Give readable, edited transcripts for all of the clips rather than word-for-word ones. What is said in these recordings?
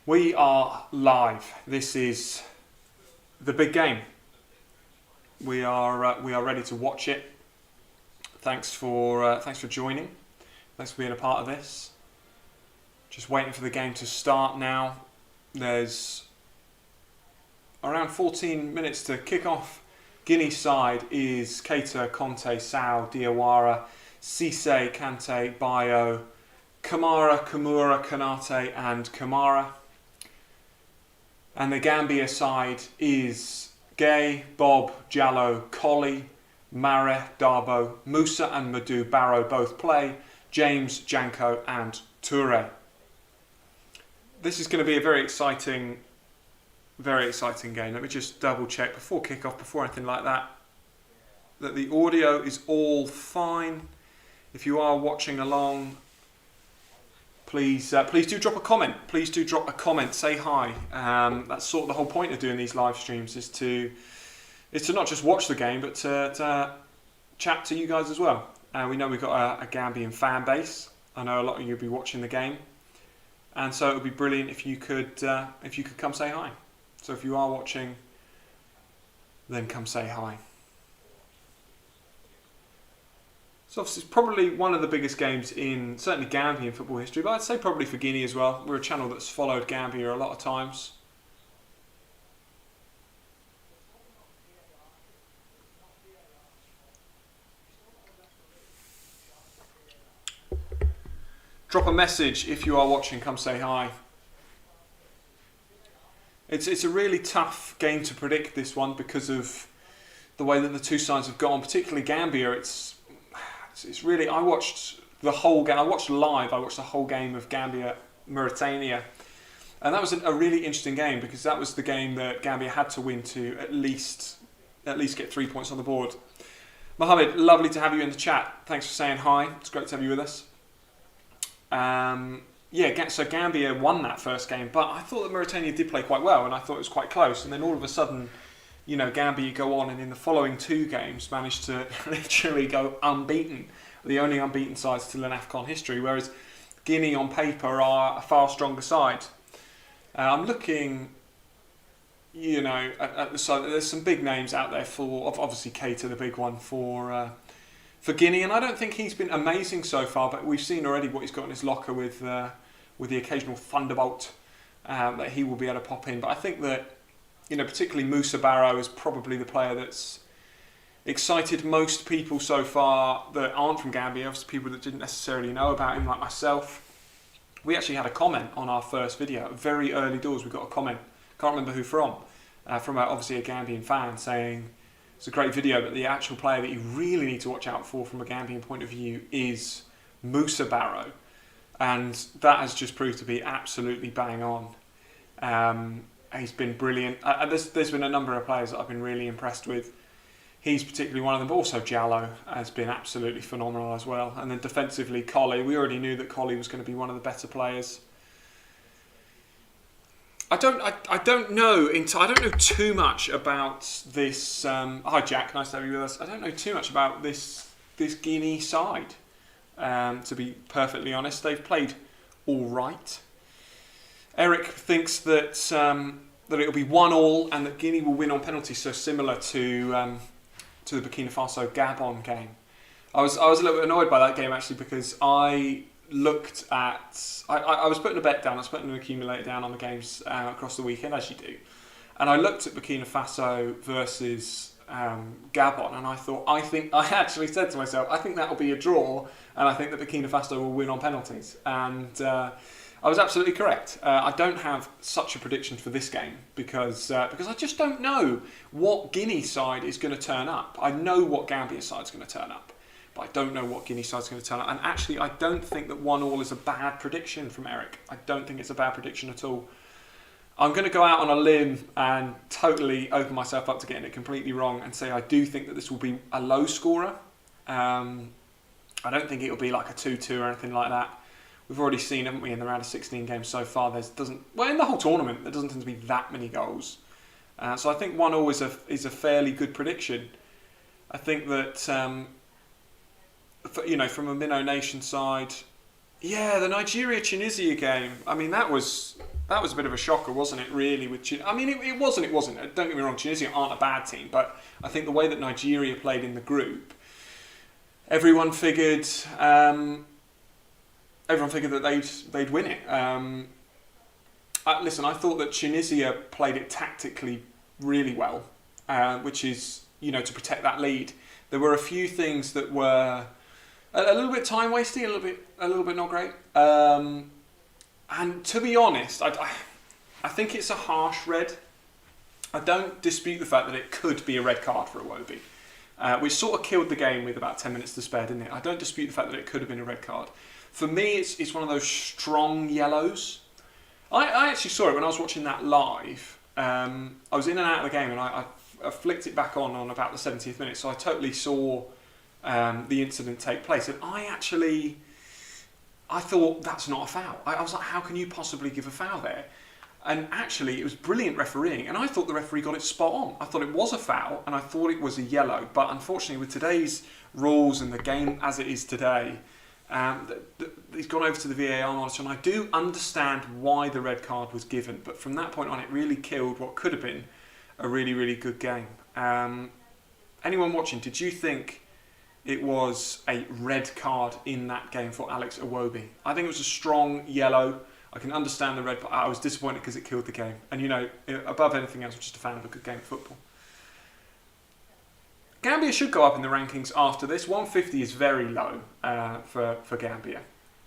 We are live. This is the big game. We are ready to watch it. Thanks for joining. Thanks for being a part of this. Just waiting for the game to start now. There's around 14 minutes to kick off. Guinea's side is Keita, Conte, Sao, Diawara, Cisse, Kante, Bayo, Kamara, Kimura, Kanate and Kamara. And the Gambia side is Gay, Bob, Jallo, Colley, Mare, Darbo, Musa and Madu Barrow both play, James, Janko and Toure. This is going to be a very exciting game. Let me just double check before kickoff, before anything like that, that the audio is all fine. If you are watching along, please do drop a comment. Please do drop a comment. Say hi. That's sort of the whole point of doing these live streams is to not just watch the game, but to chat to you guys as well. We know we've got a Gambian fan base. I know a lot of you will be watching the game, and so it would be brilliant if you could come say hi. So if you are watching, then come say hi. So obviously it's probably one of the biggest games in certainly Gambian football history, but I'd say probably for Guinea as well. We're a channel that's followed Gambia a lot of times. Drop a message if you are watching, come say hi. It's a really tough game to predict, this one, because of the way that the two sides have gone, particularly Gambia. It's really, I watched the whole game. I watched the whole game of Gambia Mauritania, and that was a really interesting game because that was the game that Gambia had to win to at least get 3 points on the board. Mohammed, lovely to have you in the chat. Thanks for saying hi. It's great to have you with us. So Gambia won that first game, but I thought that Mauritania did play quite well, and I thought it was quite close. And then all of a sudden, Gambia go on and in the following two games managed to literally go unbeaten. The only unbeaten side still in AFCON history, whereas Guinea on paper are a far stronger side. I'm looking, at the side. There's some big names out there for, obviously Keita, the big one for Guinea, and I don't think he's been amazing so far, but we've seen already what he's got in his locker with the occasional thunderbolt that he will be able to pop in. But I think that, particularly Musa Barrow is probably the player that's excited most people so far that aren't from Gambia, obviously people that didn't necessarily know about him, like myself. We actually had a comment on our first video, very early doors. We got a comment, can't remember who from obviously a Gambian fan saying it's a great video, but the actual player that you really need to watch out for from a Gambian point of view is Musa Barrow. And that has just proved to be absolutely bang on. He's been brilliant. There's been a number of players that I've been really impressed with. He's particularly one of them, but also Jallo has been absolutely phenomenal as well. And then defensively, Colley. We already knew that Colley was going to be one of the better players. I don't know too much about this. Hi Jack, nice to have you with us. I don't know too much about this Guinea side. To be perfectly honest, they've played all right. Eric thinks that it'll be 1-1 and that Guinea will win on penalties, so similar to the Burkina Faso Gabon game. I was a little bit annoyed by that game actually because I looked at I was putting a bet down. I was putting an accumulator down on the games across the weekend, as you do, and I looked at Burkina Faso versus Gabon, and I actually said to myself, I think that will be a draw, and I think that Burkina Faso will win on penalties, and I was absolutely correct. I don't have such a prediction for this game because I just don't know what Guinea side is going to turn up. I know what Gambia side is going to turn up, but I don't know what Guinea side is going to turn up. And actually, I don't think that 1-1 is a bad prediction from Eric. I don't think it's a bad prediction at all. I'm going to go out on a limb and totally open myself up to getting it completely wrong and say I do think that this will be a low scorer. I don't think it will be like a 2-2 or anything like that. We've already seen, haven't we, in the round of 16 games so far, in the whole tournament, there doesn't tend to be that many goals. So I think 1-0 is a fairly good prediction. I think that, from a Minnow Nation side, yeah, the Nigeria-Tunisia game, I mean, that was That was a bit of a shocker, wasn't it, really? I mean, it wasn't. Don't get me wrong, Tunisia aren't a bad team, but I think the way that Nigeria played in the group, everyone figured that they'd win it. Listen, I thought that Tunisia played it tactically really well, which is, to protect that lead. There were a few things that were a little bit time wasting, a little bit not great. And to be honest, I think it's a harsh red. I don't dispute the fact that it could be a red card for Iwobi, which sort of killed the game with about 10 minutes to spare, didn't it? I don't dispute the fact that it could have been a red card. For me, it's one of those strong yellows. I actually saw it when I was watching that live. I was in and out of the game, and I flicked it back on about the 70th minute, so I totally saw the incident take place. And I thought, that's not a foul. I was like, how can you possibly give a foul there? And actually, it was brilliant refereeing, and I thought the referee got it spot on. I thought it was a foul, and I thought it was a yellow. But unfortunately, with today's rules and the game as it is today, he's gone over to the VAR monitor, and I do understand why the red card was given. But from that point on, it really killed what could have been a really, really good game. Anyone watching, did you think it was a red card in that game for Alex Iwobi? I think it was a strong yellow. I can understand the red, but I was disappointed because it killed the game. And above anything else, I'm just a fan of a good game of football. Gambia should go up in the rankings after this. 150 is very low for Gambia.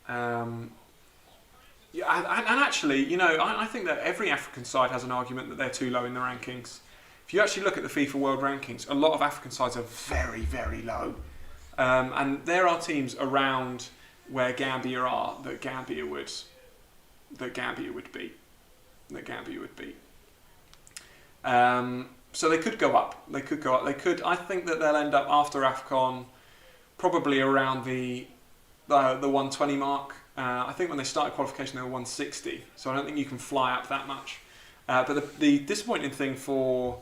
And actually, I think that every African side has an argument that they're too low in the rankings. If you actually look at the FIFA World Rankings, a lot of African sides are very, very low. And there are teams around where Gambia are that Gambia would beat. So they could go up. I think that they'll end up after AFCON probably around the 120 mark. I think when they started qualification they were 160. So I don't think you can fly up that much. But the disappointing thing for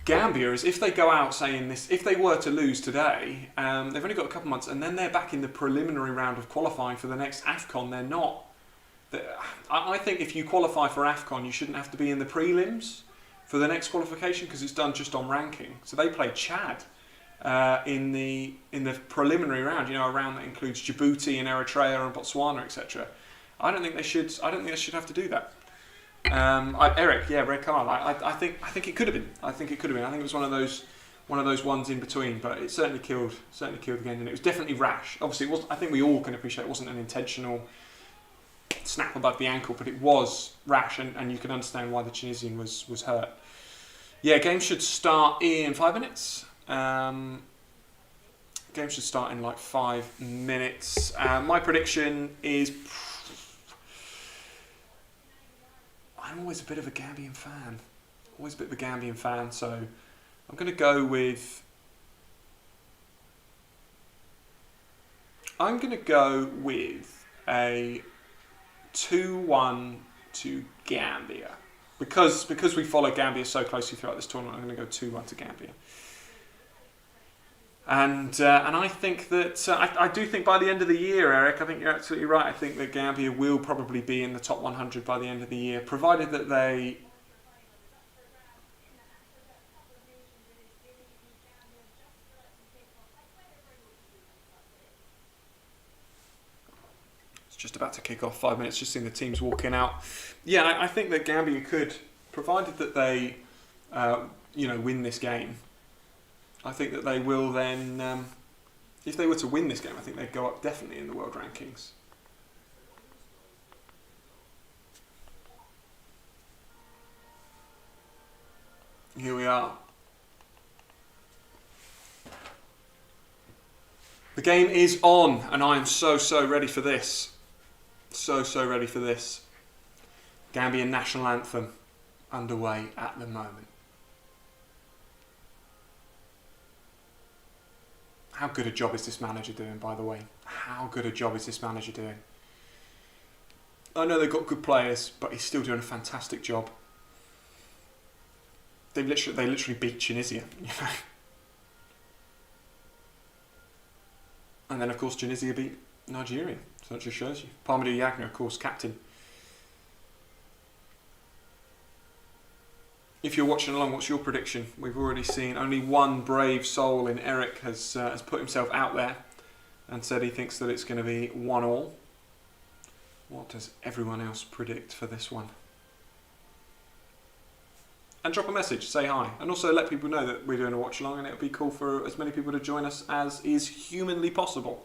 Gambia is if they go out saying this, if they were to lose today, they've only got a couple months, and then they're back in the preliminary round of qualifying for the next AFCON. They're not. I think if you qualify for AFCON, you shouldn't have to be in the prelims for the next qualification because it's done just on ranking. So they play Chad in the preliminary round, a round that includes Djibouti and Eritrea and Botswana, etc. I don't think they should have to do that. Eric, red card. I think it could have been. I think it was one of those ones in between, but it certainly killed the game, and it was definitely rash. Obviously, it was. I think we all can appreciate it wasn't an intentional snap above the ankle, but it was rash, and you can understand why the Tunisian was hurt. Yeah, game should start in 5 minutes. Game should start in like 5 minutes. My prediction is. I'm always a bit of a Gambian fan. So I'm going to go with. A 2-1 to Gambia. Because we follow Gambia so closely throughout this tournament, I'm going to go 2-1 to Gambia. And I think that I do think by the end of the year, Eric, I think you're absolutely right. I think that Gambia will probably be in the top 100 by the end of the year, provided that they. Just about to kick off. 5 minutes, just seeing the teams walking out. Yeah, I think that Gambia could, provided that they, win this game. I think that they will then, if they were to win this game, I think they'd go up definitely in the world rankings. Here we are. The game is on, and I am so ready for this. So ready for this. Gambian national anthem underway at the moment. How good a job is this manager doing, by the way? How good a job is this manager doing? I know they've got good players, but he's still doing a fantastic job. They literally beat Tunisia, And then, of course, Tunisia beat Nigeria. So that just shows you. Palmadou Yagna, of course, captain. if you're watching along, what's your prediction? We've already seen only one brave soul in Eric has put himself out there and said he thinks that it's going to be 1-1. What does everyone else predict for this one? And drop a message, say hi, and also let people know that we're doing a watch along, and it'll be cool for as many people to join us as is humanly possible.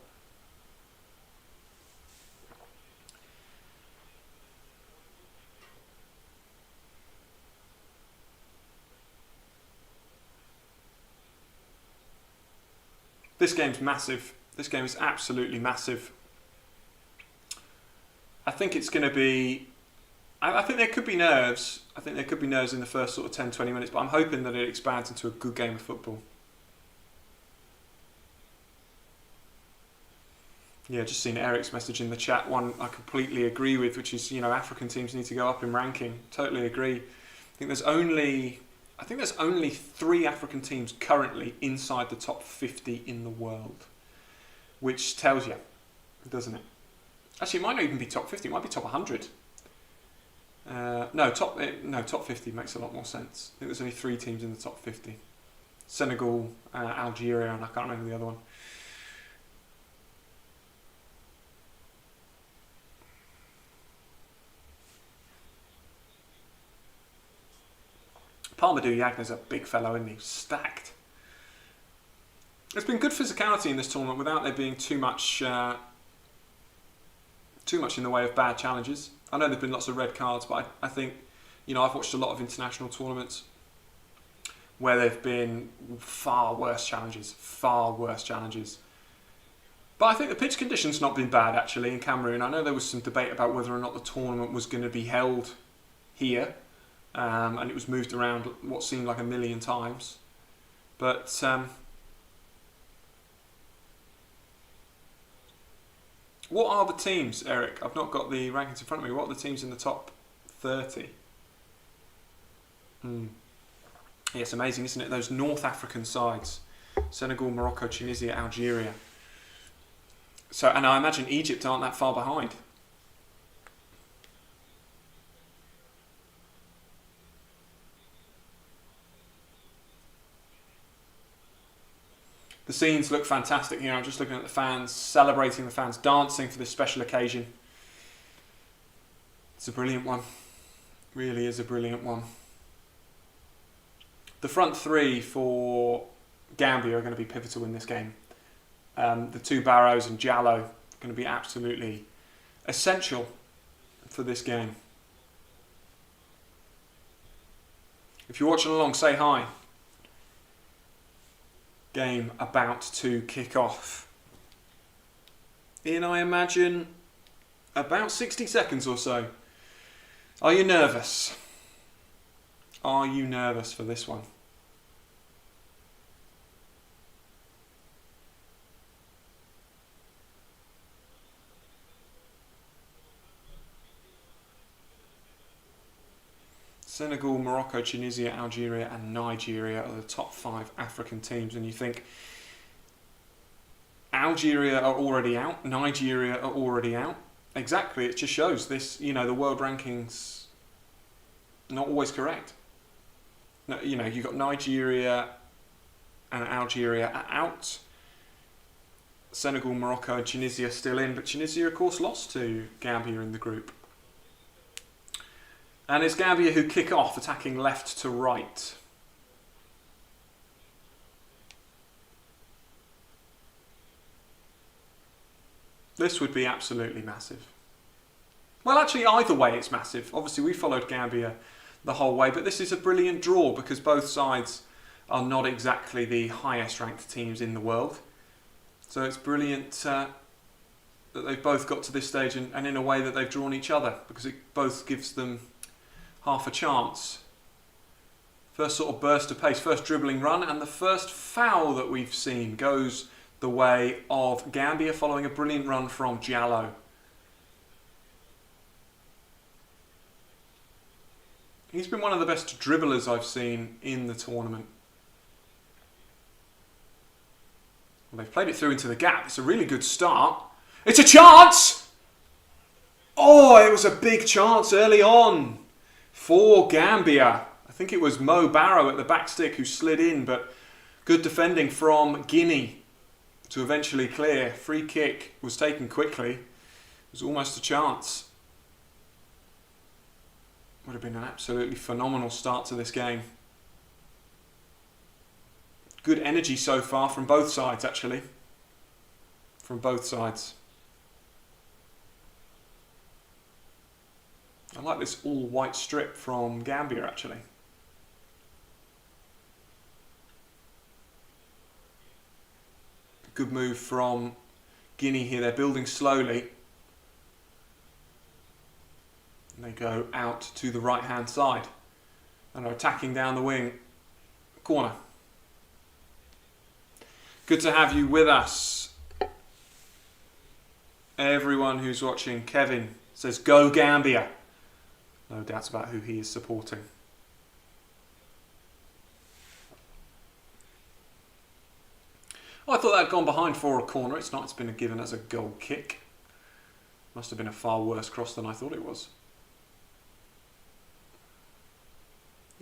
This game's massive. This game is absolutely massive. I think it's going to be... I think there could be nerves. I think there could be nerves in the first sort of 10-20 minutes, but I'm hoping that it expands into a good game of football. Yeah, just seen Eric's message in the chat. One I completely agree with, which is, African teams need to go up in ranking. Totally agree. I think there's only 3 African teams currently inside the top 50 in the world, which tells you, doesn't it? Actually, it might not even be top 50. It might be top 100. Top 50 makes a lot more sense. I think there's only 3 teams in the top 50. Senegal, Algeria, and I can't remember the other one. Palmadou Yagner's a big fellow, isn't he? Stacked. There's been good physicality in this tournament without there being too much in the way of bad challenges. I know there've been lots of red cards, but I think, I've watched a lot of international tournaments where there've been far worse challenges. But I think the pitch conditions not been bad, actually, in Cameroon. I know there was some debate about whether or not the tournament was going to be held here, and it was moved around what seemed like a million times. But what are the teams, Eric? I've not got the rankings in front of me. What are the teams in the top 30? Yeah, it's amazing, isn't it? Those North African sides. Senegal, Morocco, Tunisia, Algeria. So, and I imagine Egypt aren't that far behind. The scenes look fantastic here. I'm just looking at the fans, celebrating the fans, dancing for this special occasion. It's a brilliant one. Really is a brilliant one. The front 3 for Gambia are going to be pivotal in this game. The 2 Barrows and Jallo are going to be absolutely essential for this game. If you're watching along, say hi. Game about to kick off in, I imagine, about 60 seconds or so. Are you nervous? Are you nervous for this one? Senegal, Morocco, Tunisia, Algeria and Nigeria are the top 5 African teams, and you think Algeria are already out, Nigeria are already out. Exactly, it just shows this, the world rankings not always correct. No, you've got Nigeria and Algeria are out. Senegal, Morocco and Tunisia still in, but Tunisia of course lost to Gambia in the group. And it's Gambia who kick off, attacking left to right. This would be absolutely massive. Well, actually, either way it's massive. Obviously, we followed Gambia the whole way, but this is a brilliant draw because both sides are not exactly the highest ranked teams in the world. So it's brilliant that they've both got to this stage and in a way that they've drawn each other, because it both gives them half a chance. First sort of burst of pace, first dribbling run, and the first foul that we've seen goes the way of Gambia following a brilliant run from Jallo. He's been one of the best dribblers I've seen in the tournament. Well, they've played it through into the gap. It's a really good start. It's a chance! Oh, it was a big chance early on for Gambia. I think it was Mo Barrow at the back stick who slid in, but good defending from Guinea to eventually clear. Free kick was taken quickly. It was almost a chance. Would have been an absolutely phenomenal start to this game. Good energy so far from both sides, actually. From both sides. I like this all white strip from Gambia, actually. Good move from Guinea here. They're building slowly. And they go out to the right-hand side and are attacking down the wing. Corner. Good to have you with us. Everyone who's watching. Kevin says, go Gambia. No doubts about who he is supporting. I thought that had gone behind for a corner. It's not. It's been given as a goal kick. Must have been a far worse cross than I thought it was.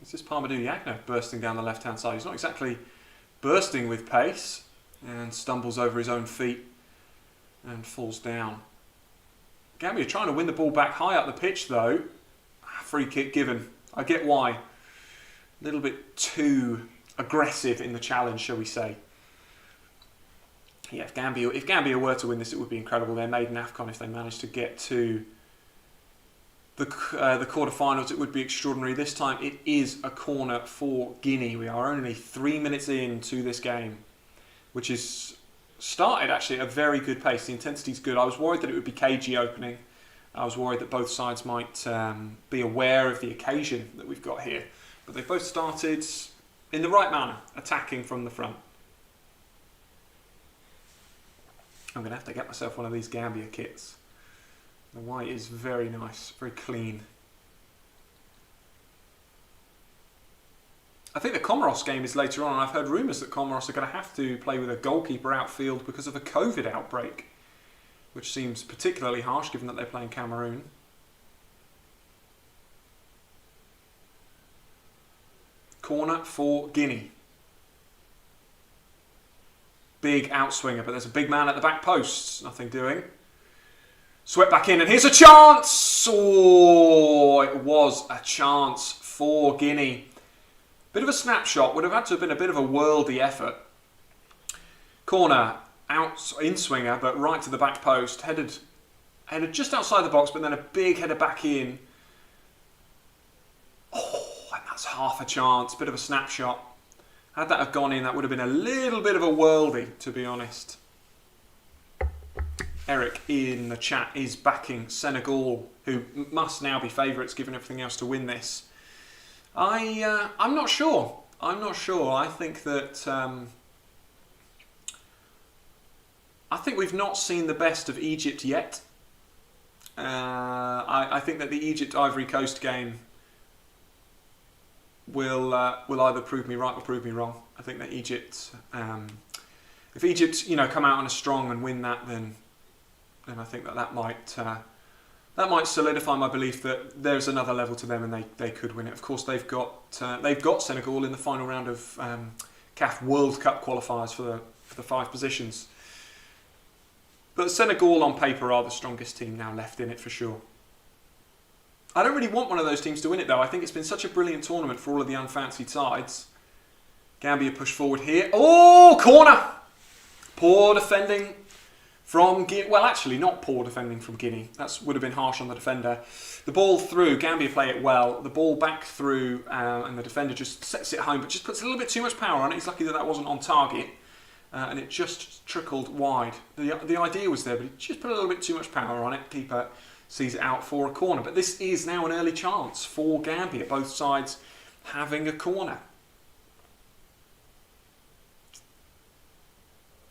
It's this Palmadou Yagna bursting down the left-hand side. He's not exactly bursting with pace and stumbles over his own feet and falls down. Gambia trying to win the ball back high up the pitch though. Free kick given. I get why. A little bit too aggressive in the challenge, shall we say. Yeah, if Gambia were to win this, it would be incredible. They're made in AFCON. If they managed to get to the quarterfinals, it would be extraordinary. This time it is a corner for Guinea. We are only 3 minutes into this game, which is started actually at a very good pace. The intensity's good. I was worried that it would be cagey opening. I was worried that both sides might be aware of the occasion that we've got here. But they've both started in the right manner, attacking from the front. I'm going to have to get myself one of these Gambia kits. The white is very nice, very clean. I think the Comoros game is later on, and I've heard rumours that Comoros are going to have to play with a goalkeeper outfield because of a COVID outbreak, which seems particularly harsh given that they're playing Cameroon. Corner for Guinea. Big outswinger, but there's a big man at the back post. Nothing doing. Swept back in, and here's a chance! Oh, it was a chance for Guinea. Bit of a snapshot. Would have had to have been a bit of a worldy effort. Corner, out in swinger, but right to the back post. Headed just outside the box, but then a big header back in. Oh, and that's half a chance. Bit of a snapshot. Had that have gone in, that would have been a little bit of a worldie, to be honest. Eric in the chat is backing Senegal, who must now be favourites given everything else to win this. I'm not sure. I'm not sure. I think that I think we've not seen the best of Egypt yet. I think that the Egypt-Ivory Coast game will either prove me right or prove me wrong. I think that Egypt, if Egypt, come out on a strong and win that, then I think that might solidify my belief that there's another level to them and they could win it. Of course, they've got Senegal in the final round of CAF World Cup qualifiers for the 5 positions. But Senegal on paper are the strongest team now left in it for sure. I don't really want one of those teams to win it though. I think it's been such a brilliant tournament for all of the unfancied sides. Gambia push forward here. Oh, corner! Poor defending from Guinea. Well, actually, not poor defending from Guinea. That would have been harsh on the defender. The ball through. Gambia play it well. The ball back through, and the defender just sets it home, but just puts a little bit too much power on it. He's lucky that wasn't on target, and it just trickled wide. The idea was there, but he just put a little bit too much power on it. Keeper sees it out for a corner. But this is now an early chance for Gambia. Both sides having a corner.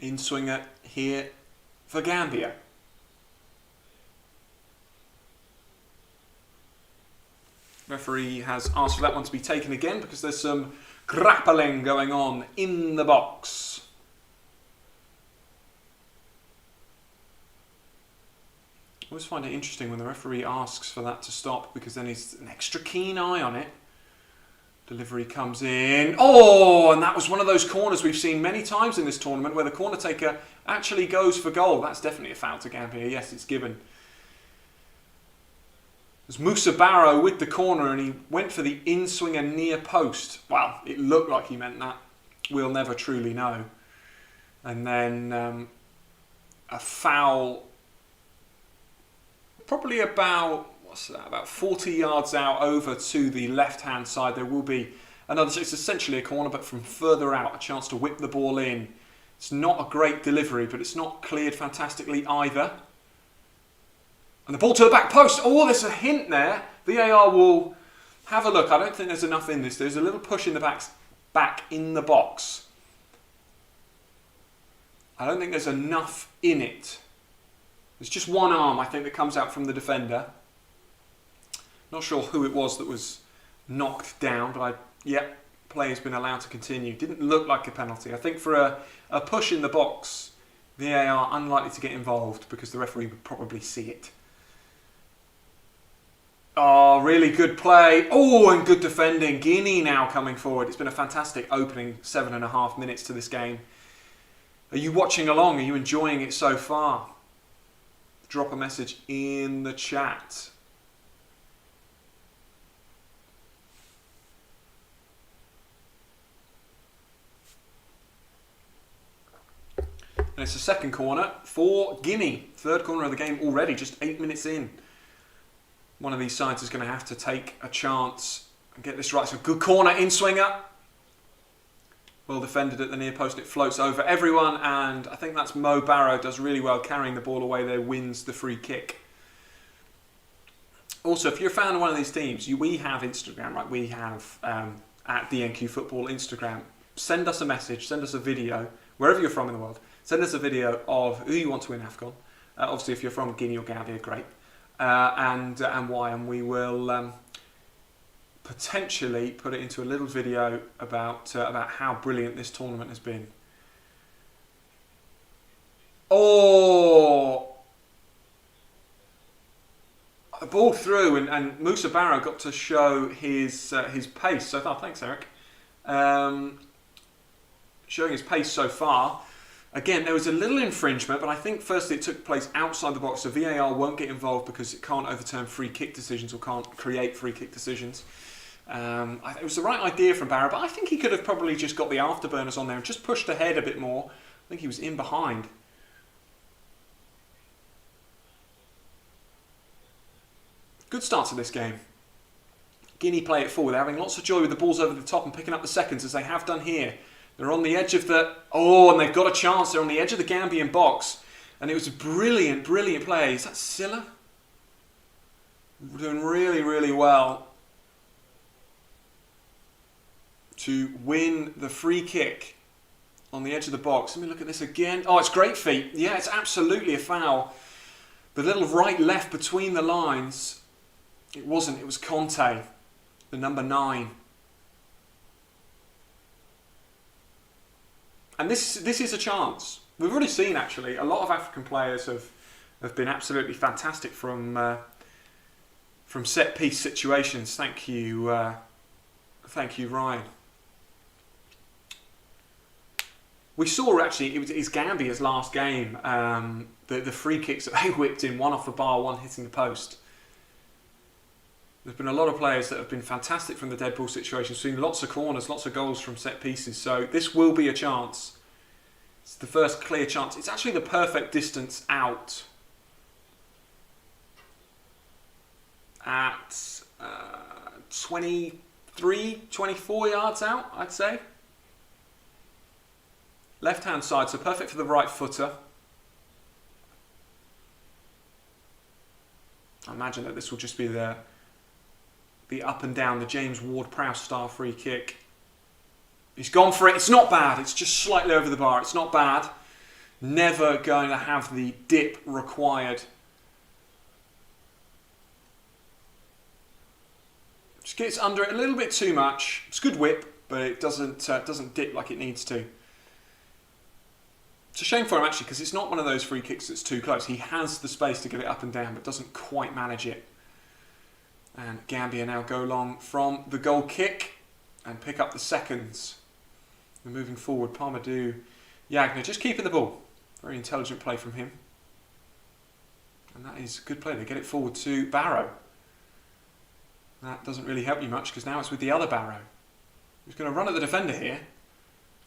In swinger here for Gambia. Referee has asked for that one to be taken again because there's some grappling going on in the box. I always find it interesting when the referee asks for that to stop because then he's an extra keen eye on it Delivery comes in. Oh, and that was one of those corners we've seen many times in this tournament where the corner taker actually goes for goal. That's definitely a foul to Gambia. Yes, it's given. There's Musa Barrow with the corner, and he went for the in-swinger near post. Well, it looked like he meant that. We'll never truly know. And then a foul, probably about, what's that, about 40 yards out over to the left-hand side. There will be another, it's essentially a corner, but from further out, a chance to whip the ball in. It's not a great delivery, but it's not cleared fantastically either. And the ball to the back post. Oh, there's a hint there. VAR will have a look. I don't think there's enough in this. There's a little push in the back in the box. I don't think there's enough in it. There's just one arm, I think, that comes out from the defender. Not sure who it was that was knocked down, but play's been allowed to continue. Didn't look like a penalty. I think for a push in the box, VAR unlikely to get involved because the referee would probably see it. Oh, really good play. Oh, and good defending. Guinea now coming forward. It's been a fantastic opening 7.5 minutes to this game. Are you watching along? Are you enjoying it so far? Drop a message in the chat. And it's the second corner for Guinea. Third corner of the game already, just 8 minutes in. One of these sides is going to have to take a chance and get this right. So good corner, in-swinger. Well defended at the near post. It floats over everyone, and I think that's Mo Barrow. Does really well carrying the ball away there, wins the free kick. Also, if you're a fan of one of these teams, we have Instagram, right? We have at DNQ Football Instagram. Send us a message, send us a video, wherever you're from in the world. Send us a video of who you want to win AFCON. Obviously, if you're from Guinea or Gambia, great. And why, and we will potentially put it into a little video about how brilliant this tournament has been. Oh, the ball through, and Musa Barrow got to show his pace so far. Thanks, Eric. Showing his pace so far. Again, there was a little infringement, but I think firstly it took place outside the box, so VAR won't get involved because it can't overturn free kick decisions or can't create free kick decisions. It was the right idea from Barrow, but I think he could have probably just got the afterburners on there and just pushed ahead a bit more. I think he was in behind. Good start to this game. Guinea play it forward. They're having lots of joy with the balls over the top and picking up the seconds as they have done here. They're on the edge of the... Oh, and they've got a chance. They're on the edge of the Gambian box. And it was a brilliant, brilliant play. Is that Silla? Doing really, really well to win the free kick on the edge of the box. Let me look at this again. Oh, it's great feet. Yeah, it's absolutely a foul. The little right-left between the lines. It wasn't. It was Conte, the number 9. And this is a chance. We've already seen, actually, a lot of African players have been absolutely fantastic from set-piece situations. Thank you, Ryan. We saw, actually, it's Gambia's last game, the free kicks that they whipped in, one off the bar, one hitting the post. There's been a lot of players that have been fantastic from the dead ball situations. We've seen lots of corners, lots of goals from set pieces. So this will be a chance. It's the first clear chance. It's actually the perfect distance out at 23, 24 yards out, I'd say. Left-hand side, so perfect for the right footer. I imagine that this will just be the up and down, the James Ward-Prowse style free kick. He's gone for it. It's not bad. It's just slightly over the bar. It's not bad. Never going to have the dip required. Just gets under it a little bit too much. It's a good whip, but it doesn't dip like it needs to. It's a shame for him, actually, because it's not one of those free kicks that's too close. He has the space to get it up and down, but doesn't quite manage it. And Gambia now go long from the goal kick. and pick up the seconds. We're moving forward. Palmadou Yagna just keeping the ball. Very intelligent play from him. And that is a good play. They get it forward to Barrow. That doesn't really help you much because now it's with the other Barrow. Who's going to run at the defender here.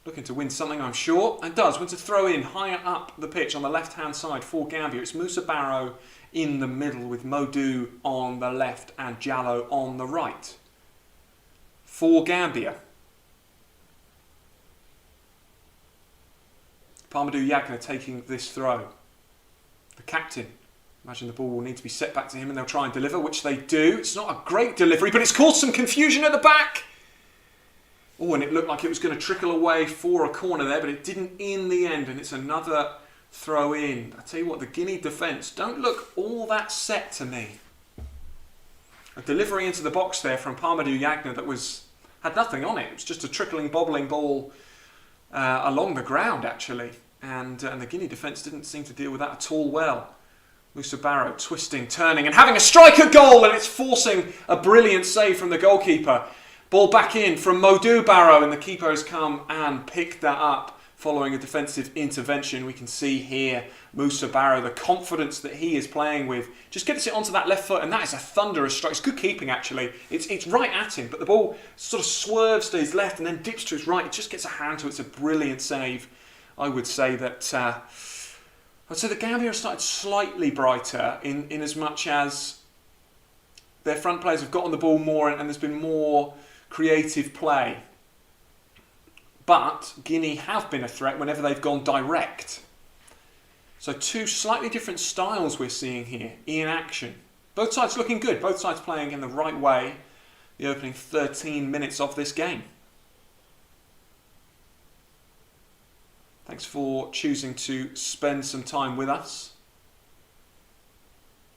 Looking to win something, I'm sure. And does. Wins a throw in higher up the pitch on the left-hand side for Gambia. It's Musa Barrow in the middle with Modou on the left and Diallo on the right. For Gambia. Palmadou Yagna taking this throw. The captain. Imagine the ball will need to be set back to him and they'll try and deliver, which they do. It's not a great delivery, but it's caused some confusion at the back. Oh, and it looked like it was going to trickle away for a corner there, but it didn't in the end, and it's another throw in. I tell you what, the Guinea defence don't look all that set to me. A delivery into the box there from Palmadou Yagna that had nothing on it. It was just a trickling, bobbling ball along the ground, actually. And the Guinea defence didn't seem to deal with that at all well. Musa Barrow twisting, turning, and having a striker goal, and it's forcing a brilliant save from the goalkeeper. Ball back in from Modou Barrow, and the keeper has come and picked that up following a defensive intervention. We can see here Musa Barrow, the confidence that he is playing with. Just gets it onto that left foot, and that is a thunderous strike. It's good keeping, actually. It's right at him, but the ball sort of swerves to his left and then dips to his right. It just gets a hand to it. It's a brilliant save. I would say that I'd say the Gambia have started slightly brighter in as much as their front players have got on the ball more and there's been more creative play. But Guinea have been a threat whenever they've gone direct. So two slightly different styles we're seeing here in action. Both sides looking good, both sides playing in the right way the opening 13 minutes of this game. Thanks for choosing to spend some time with us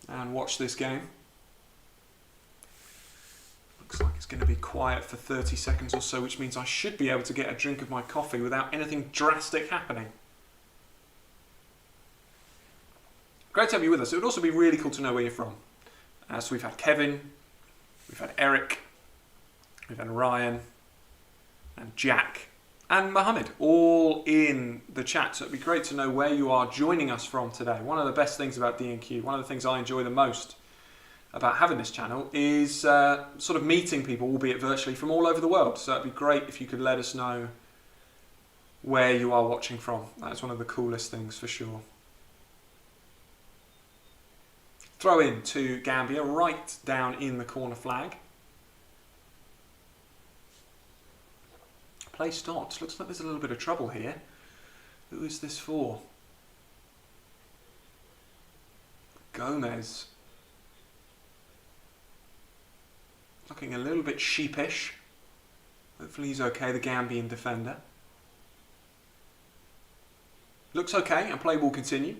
and watch this game. Looks like it's going to be quiet for 30 seconds or so, which means I should be able to get a drink of my coffee without anything drastic happening. Great to have you with us. It would also be really cool to know where you're from. So we've had Kevin, we've had Eric, we've had Ryan and Jack and Mohammed all in the chat. So it'd be great to know where you are joining us from today. One of the best things about D&Q, one of the things I enjoy the most about having this channel is sort of meeting people, albeit virtually, from all over the world. So it'd be great if you could let us know where you are watching from. That's one of the coolest things for sure. Throw in to Gambia, right down in the corner flag. Play stopped. Looks like there's a little bit of trouble here. Who is this for? Gomez. Looking a little bit sheepish. Hopefully he's okay, the Gambian defender. Looks okay, and play will continue.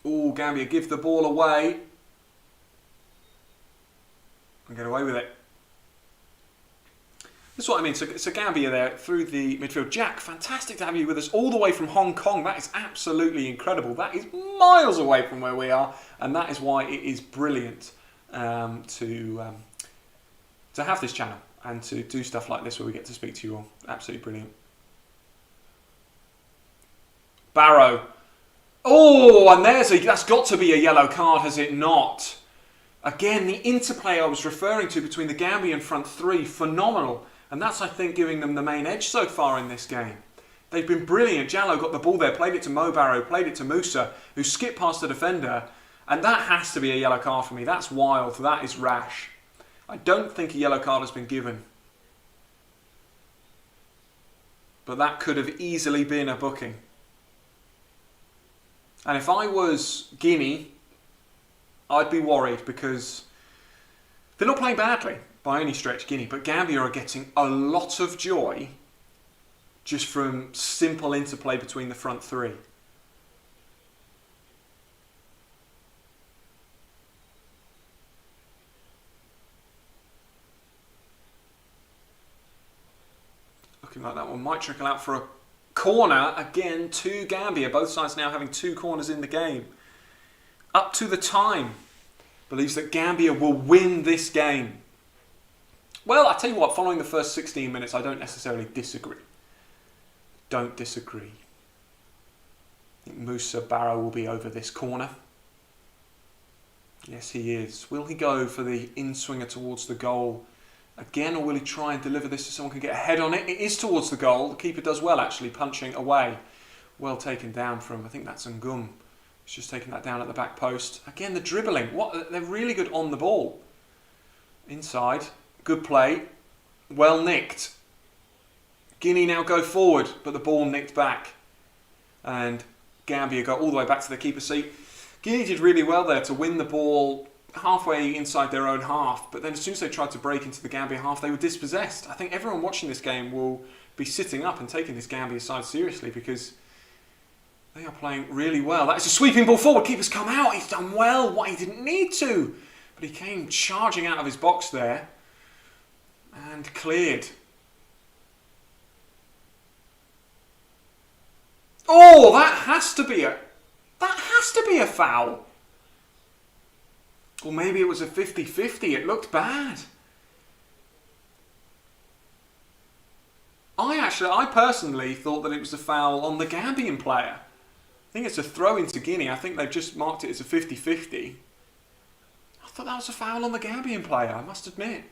Oh, Gambia give the ball away. And get away with it. That's what I mean. So Gambia there through the midfield. Jack, fantastic to have you with us all the way from Hong Kong. That is absolutely incredible. That is miles away from where we are, and that is why it is brilliant to have this channel and to do stuff like this where we get to speak to you all. Absolutely brilliant. Barrow. Oh, and that's got to be a yellow card, has it not? Again, the interplay I was referring to between the Gambian front three, phenomenal. And that's, I think, giving them the main edge so far in this game. They've been brilliant. Diallo got the ball there, played it to Mo Barrow, played it to Musa, who skipped past the defender. And that has to be a yellow card for me. That's wild. That is rash. I don't think a yellow card has been given. But that could have easily been a booking. And if I was Guinea, I'd be worried because they're not playing badly by any stretch, Guinea, but Gambia are getting a lot of joy just from simple interplay between the front three. Looking like that one might trickle out for a corner again to Gambia. Both sides now having two corners in the game. Up to the time believes that Gambia will win this game. Well, I tell you what, following the first 16 minutes, I don't necessarily disagree. Don't disagree. I think Moussa Barrow will be over this corner. Yes, he is. Will he go for the in-swinger towards the goal again, or will he try and deliver this so someone can get a head on it? It is towards the goal. The keeper does well, actually, punching away. Well taken down from, I think that's Ngum. He's just taking that down at the back post. Again, the dribbling. They're really good on the ball. Inside. Good play. Well nicked. Guinea now go forward, but the ball nicked back. And Gambia go all the way back to the keeper's seat. Guinea did really well there to win the ball halfway inside their own half, but then as soon as they tried to break into the Gambia half, they were dispossessed. I think everyone watching this game will be sitting up and taking this Gambia side seriously because they are playing really well. That is a sweeping ball forward. Keeper's come out. He's done well. What, he didn't need to, but he came charging out of his box there and cleared. Oh, that has to be a foul. Or maybe it was a 50-50. It looked bad. I personally thought that it was a foul on the Gambian player. I think it's a throw into Guinea. I think they've just marked it as a 50-50. I thought that was a foul on the Gambian player, I must admit.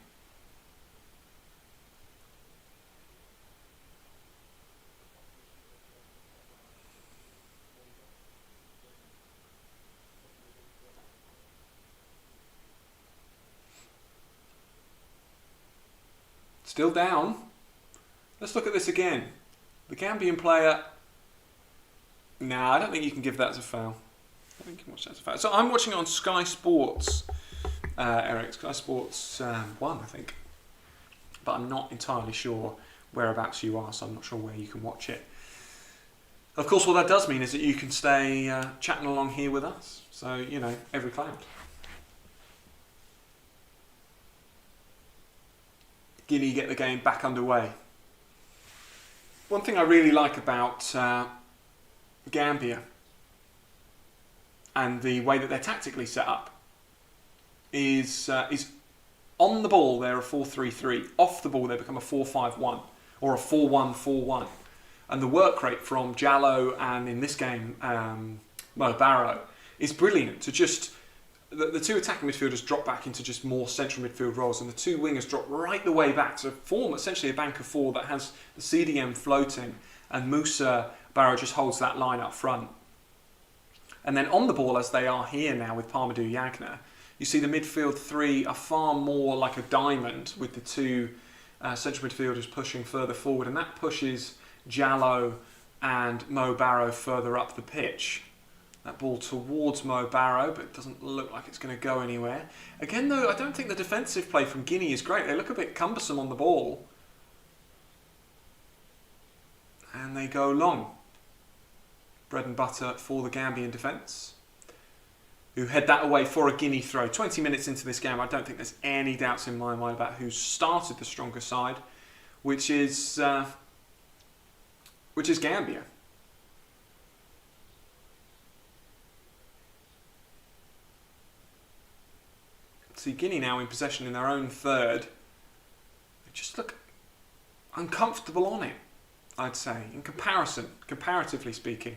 Still down. Let's look at this again. The Gambian player... Nah, I don't think you can give that as a foul. I think you can watch that as a foul. So I'm watching it on Sky Sports, Eric. Sky Sports 1, I think. But I'm not entirely sure whereabouts you are, so I'm not sure where you can watch it. Of course, what that does mean is that you can stay chatting along here with us. So, you know, every cloud. Guinea get the game back underway. One thing I really like about Gambia and the way that they're tactically set up is on the ball they're a 4-3-3. Off the ball they become a 4-5-1 or a 4-1-4-1. And the work rate from Jallow and in this game Mo Barrow is brilliant to just... The two attacking midfielders drop back into just more central midfield roles, and the two wingers drop right the way back to form essentially a bank of four that has the CDM floating, and Moussa Barrow just holds that line up front. And then on the ball, as they are here now with Parmadou Yagna, you see the midfield three are far more like a diamond with the two central midfielders pushing further forward, and that pushes Jallow and Mo Barrow further up the pitch. That ball towards Mo Barrow, but it doesn't look like it's going to go anywhere. Again, though, I don't think the defensive play from Guinea is great. They look a bit cumbersome on the ball. And they go long. Bread and butter for the Gambian defence, who head that away for a Guinea throw. 20 minutes into this game, I don't think there's any doubts in my mind about who started the stronger side, which is Gambia. See Guinea now in possession in their own third. They just look uncomfortable on it, I'd say, in comparison, comparatively speaking.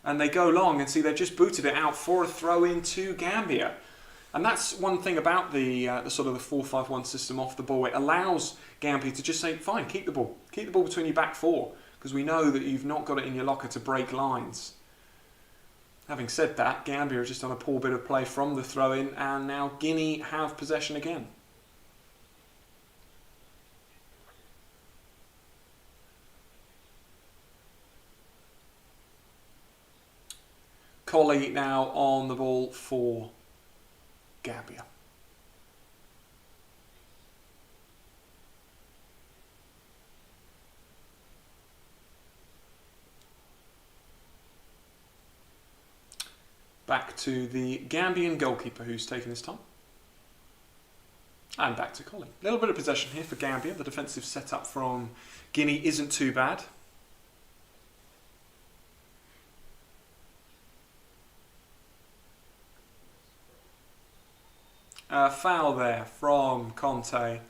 And they go long and see they've just booted it out for a throw in to Gambia. And that's one thing about the sort of the 4-5-1 system off the ball. It allows Gambia to just say, fine, keep the ball. Keep the ball between your back four, because we know that you've not got it in your locker to break lines. Having said that, Gambia have just done a poor bit of play from the throw-in, and now Guinea have possession again. Colley now on the ball for Gambia. Back to the Gambian goalkeeper who's taken his time. And back to Colley. A little bit of possession here for Gambia. The defensive setup from Guinea isn't too bad. Foul there from Conte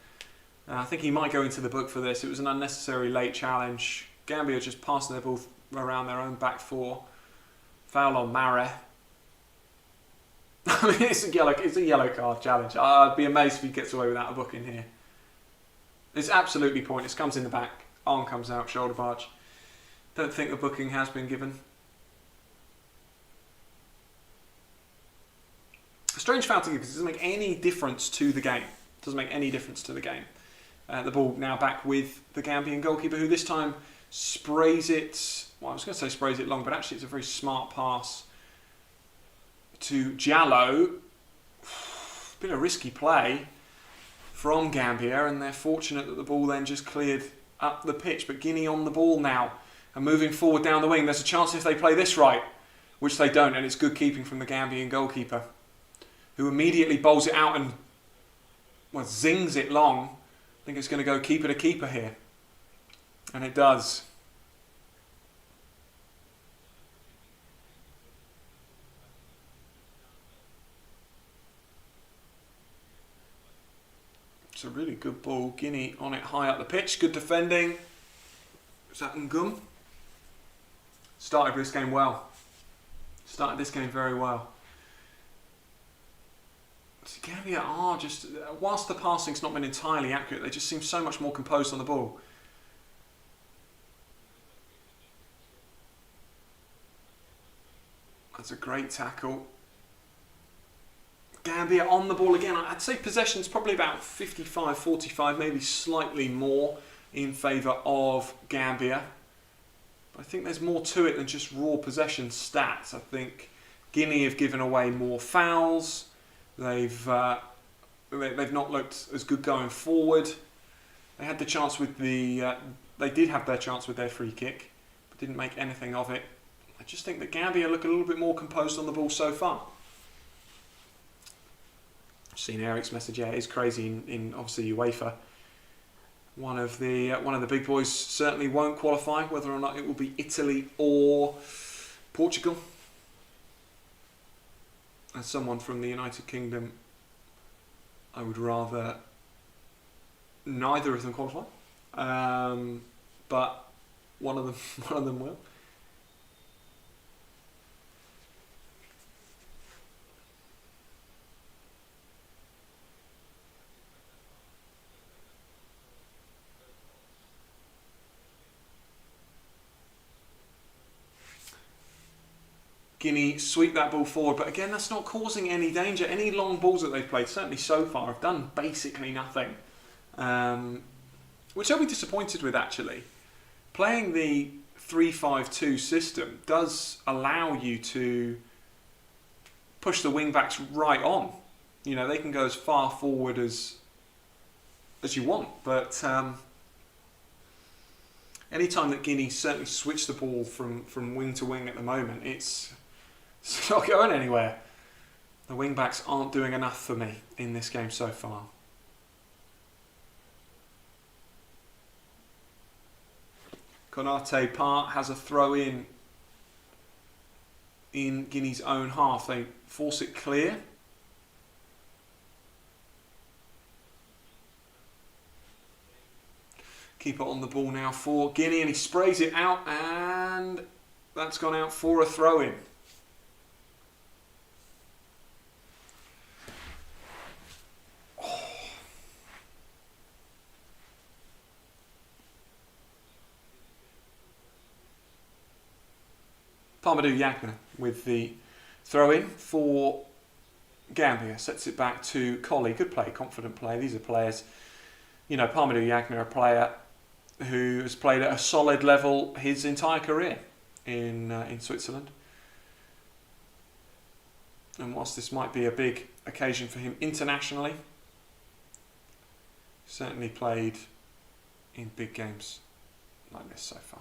I think he might go into the book for this. It was an unnecessary late challenge. Gambia just passing their ball around their own back four. Foul on Mare. I mean, it's a yellow card challenge. I'd be amazed if he gets away without a booking here. It's absolutely pointless. Comes in the back, arm comes out, shoulder barge. Don't think the booking has been given. A strange foul to give because it doesn't make any difference to the game. Doesn't make any difference to the game. The ball now back with the Gambian goalkeeper, who this time sprays it. Well, I was going to say sprays it long, but actually it's a very smart pass to Jallo. Bit of risky play from Gambia, and they're fortunate that the ball then just cleared up the pitch. But Guinea on the ball now and moving forward down the wing. There's a chance if they play this right, which they don't, and it's good keeping from the Gambian goalkeeper, who immediately bowls it out and zings it long. I think it's going to go keeper to keeper here, and it does. It's a really good ball. Guinea on it high up the pitch. Good defending. Is that Ngum? Started this game well. Started this game very well. So Gambia are just, whilst the passing's not been entirely accurate, they just seem so much more composed on the ball. That's a great tackle. Gambia on the ball again. I'd say possession's probably about 55-45, maybe slightly more in favour of Gambia. But I think there's more to it than just raw possession stats. I think Guinea have given away more fouls. They've not looked as good going forward. They had the chance with they did have their chance with their free kick, but didn't make anything of it. I just think that Gambia look a little bit more composed on the ball so far. I've seen Eric's message. Yeah, it is crazy in obviously UEFA. One of the big boys certainly won't qualify, whether or not it will be Italy or Portugal. As someone from the United Kingdom, I would rather neither of them qualify, but one of them will. Guinea sweep that ball forward, but again, that's not causing any danger. Any long balls that they've played, certainly so far, have done basically nothing, which I'll be disappointed with actually. Playing the 3-5-2 system does allow you to push the wing backs right on. You know, they can go as far forward as you want, but any time that Guinea certainly switch the ball from wing to wing at the moment, it's not going anywhere. The wing backs aren't doing enough for me in this game so far. Konate Part has a throw in Guinea's own half. They force it clear. Keeper on the ball now for Guinea, and he sprays it out, and that's gone out for a throw in. Parmadou Yagna with the throw-in for Gambia. Sets it back to Colley. Good play, confident play. These are players, you know, Parmadou Yagna, a player who has played at a solid level his entire career in Switzerland. And whilst this might be a big occasion for him internationally, certainly played in big games like this so far.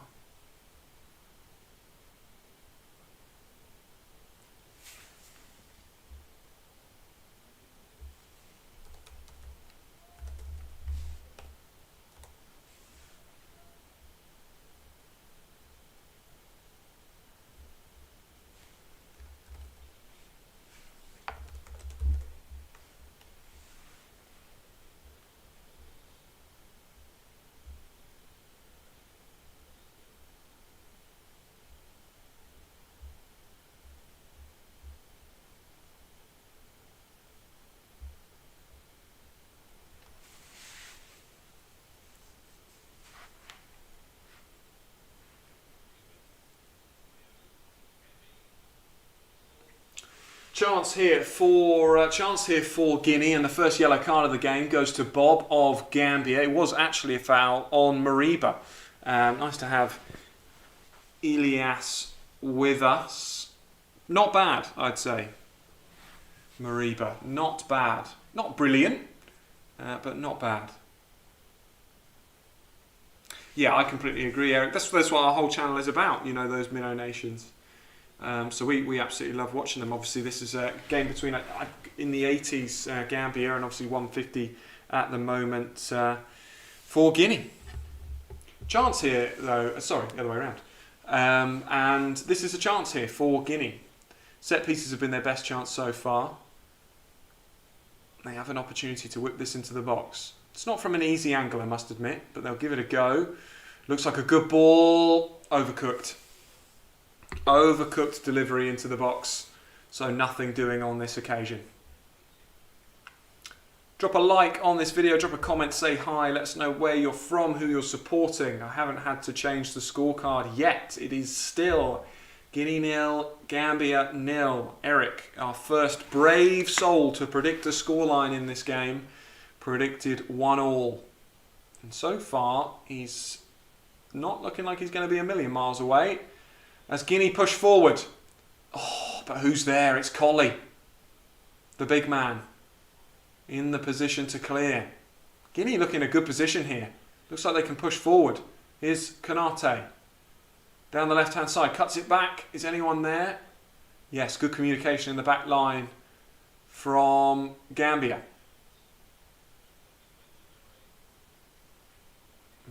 Chance here for Guinea, and the first yellow card of the game goes to Bob of Gambia. It was actually a foul on Mariba. Nice to have Elias with us. Not bad, I'd say. Mariba, not bad. Not brilliant, but not bad. Yeah, I completely agree, Eric. That's what our whole channel is about, you know, those minnow nations. So we absolutely love watching them. Obviously, this is a game between, in the 80s, Gambia, and obviously 150 at the moment for Guinea. Chance here, though, sorry, the other way around. And this is a chance here for Guinea. Set pieces have been their best chance so far. They have an opportunity to whip this into the box. It's not from an easy angle, I must admit, but they'll give it a go. Looks like a good ball. Overcooked. Overcooked delivery into the box. So nothing doing on this occasion. Drop a like on this video, drop a comment, say hi, let us know where you're from, who you're supporting. I haven't had to change the scorecard yet. It is still Guinea 0, Gambia 0. Eric, our first brave soul to predict a scoreline in this game, predicted 1-1. And so far, he's not looking like he's going to be a million miles away. As Guinea push forward. Oh, but who's there? It's Collie, the big man, in the position to clear. Guinea looking in a good position here. Looks like they can push forward. Here's Konate. Down the left-hand side, cuts it back. Is anyone there? Yes, good communication in the back line from Gambia.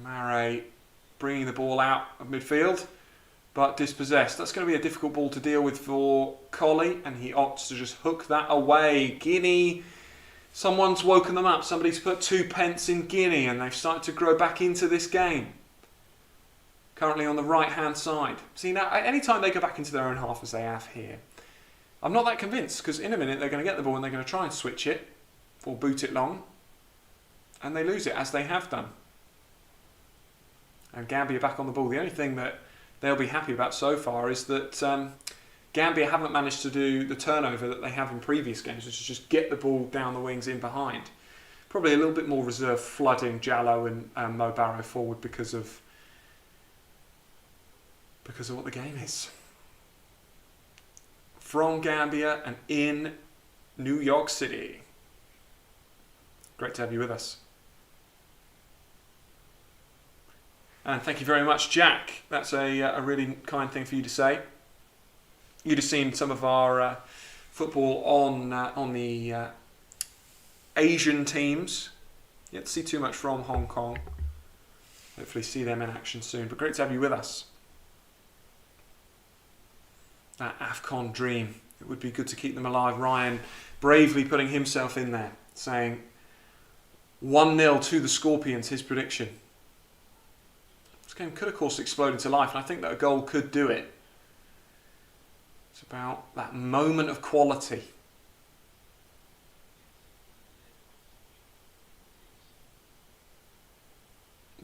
Mare bringing the ball out of midfield, but dispossessed. That's going to be a difficult ball to deal with for Collie, and he opts to just hook that away. Guinea, someone's woken them up. Somebody's put 2 pence in Guinea, and they've started to grow back into this game. Currently on the right-hand side. See, now, any time they go back into their own half, as they have here, I'm not that convinced, because in a minute they're going to get the ball and they're going to try and switch it, or boot it long, and they lose it, as they have done. And Gambia back on the ball. The only thing that they'll be happy about so far is that Gambia haven't managed to do the turnover that they have in previous games, which is just get the ball down the wings in behind. Probably a little bit more reserve, flooding Jallow and Mo Barrow forward because of what the game is. From Gambia and in New York City. Great to have you with us. And thank you very much, Jack. That's a really kind thing for you to say. You'd have seen some of our football on the Asian teams. You don't see too much from Hong Kong. Hopefully see them in action soon. But great to have you with us. That AFCON dream. It would be good to keep them alive. Ryan bravely putting himself in there, saying 1-0 to the Scorpions, his prediction. This game could, of course, explode into life, and I think that a goal could do it. It's about that moment of quality.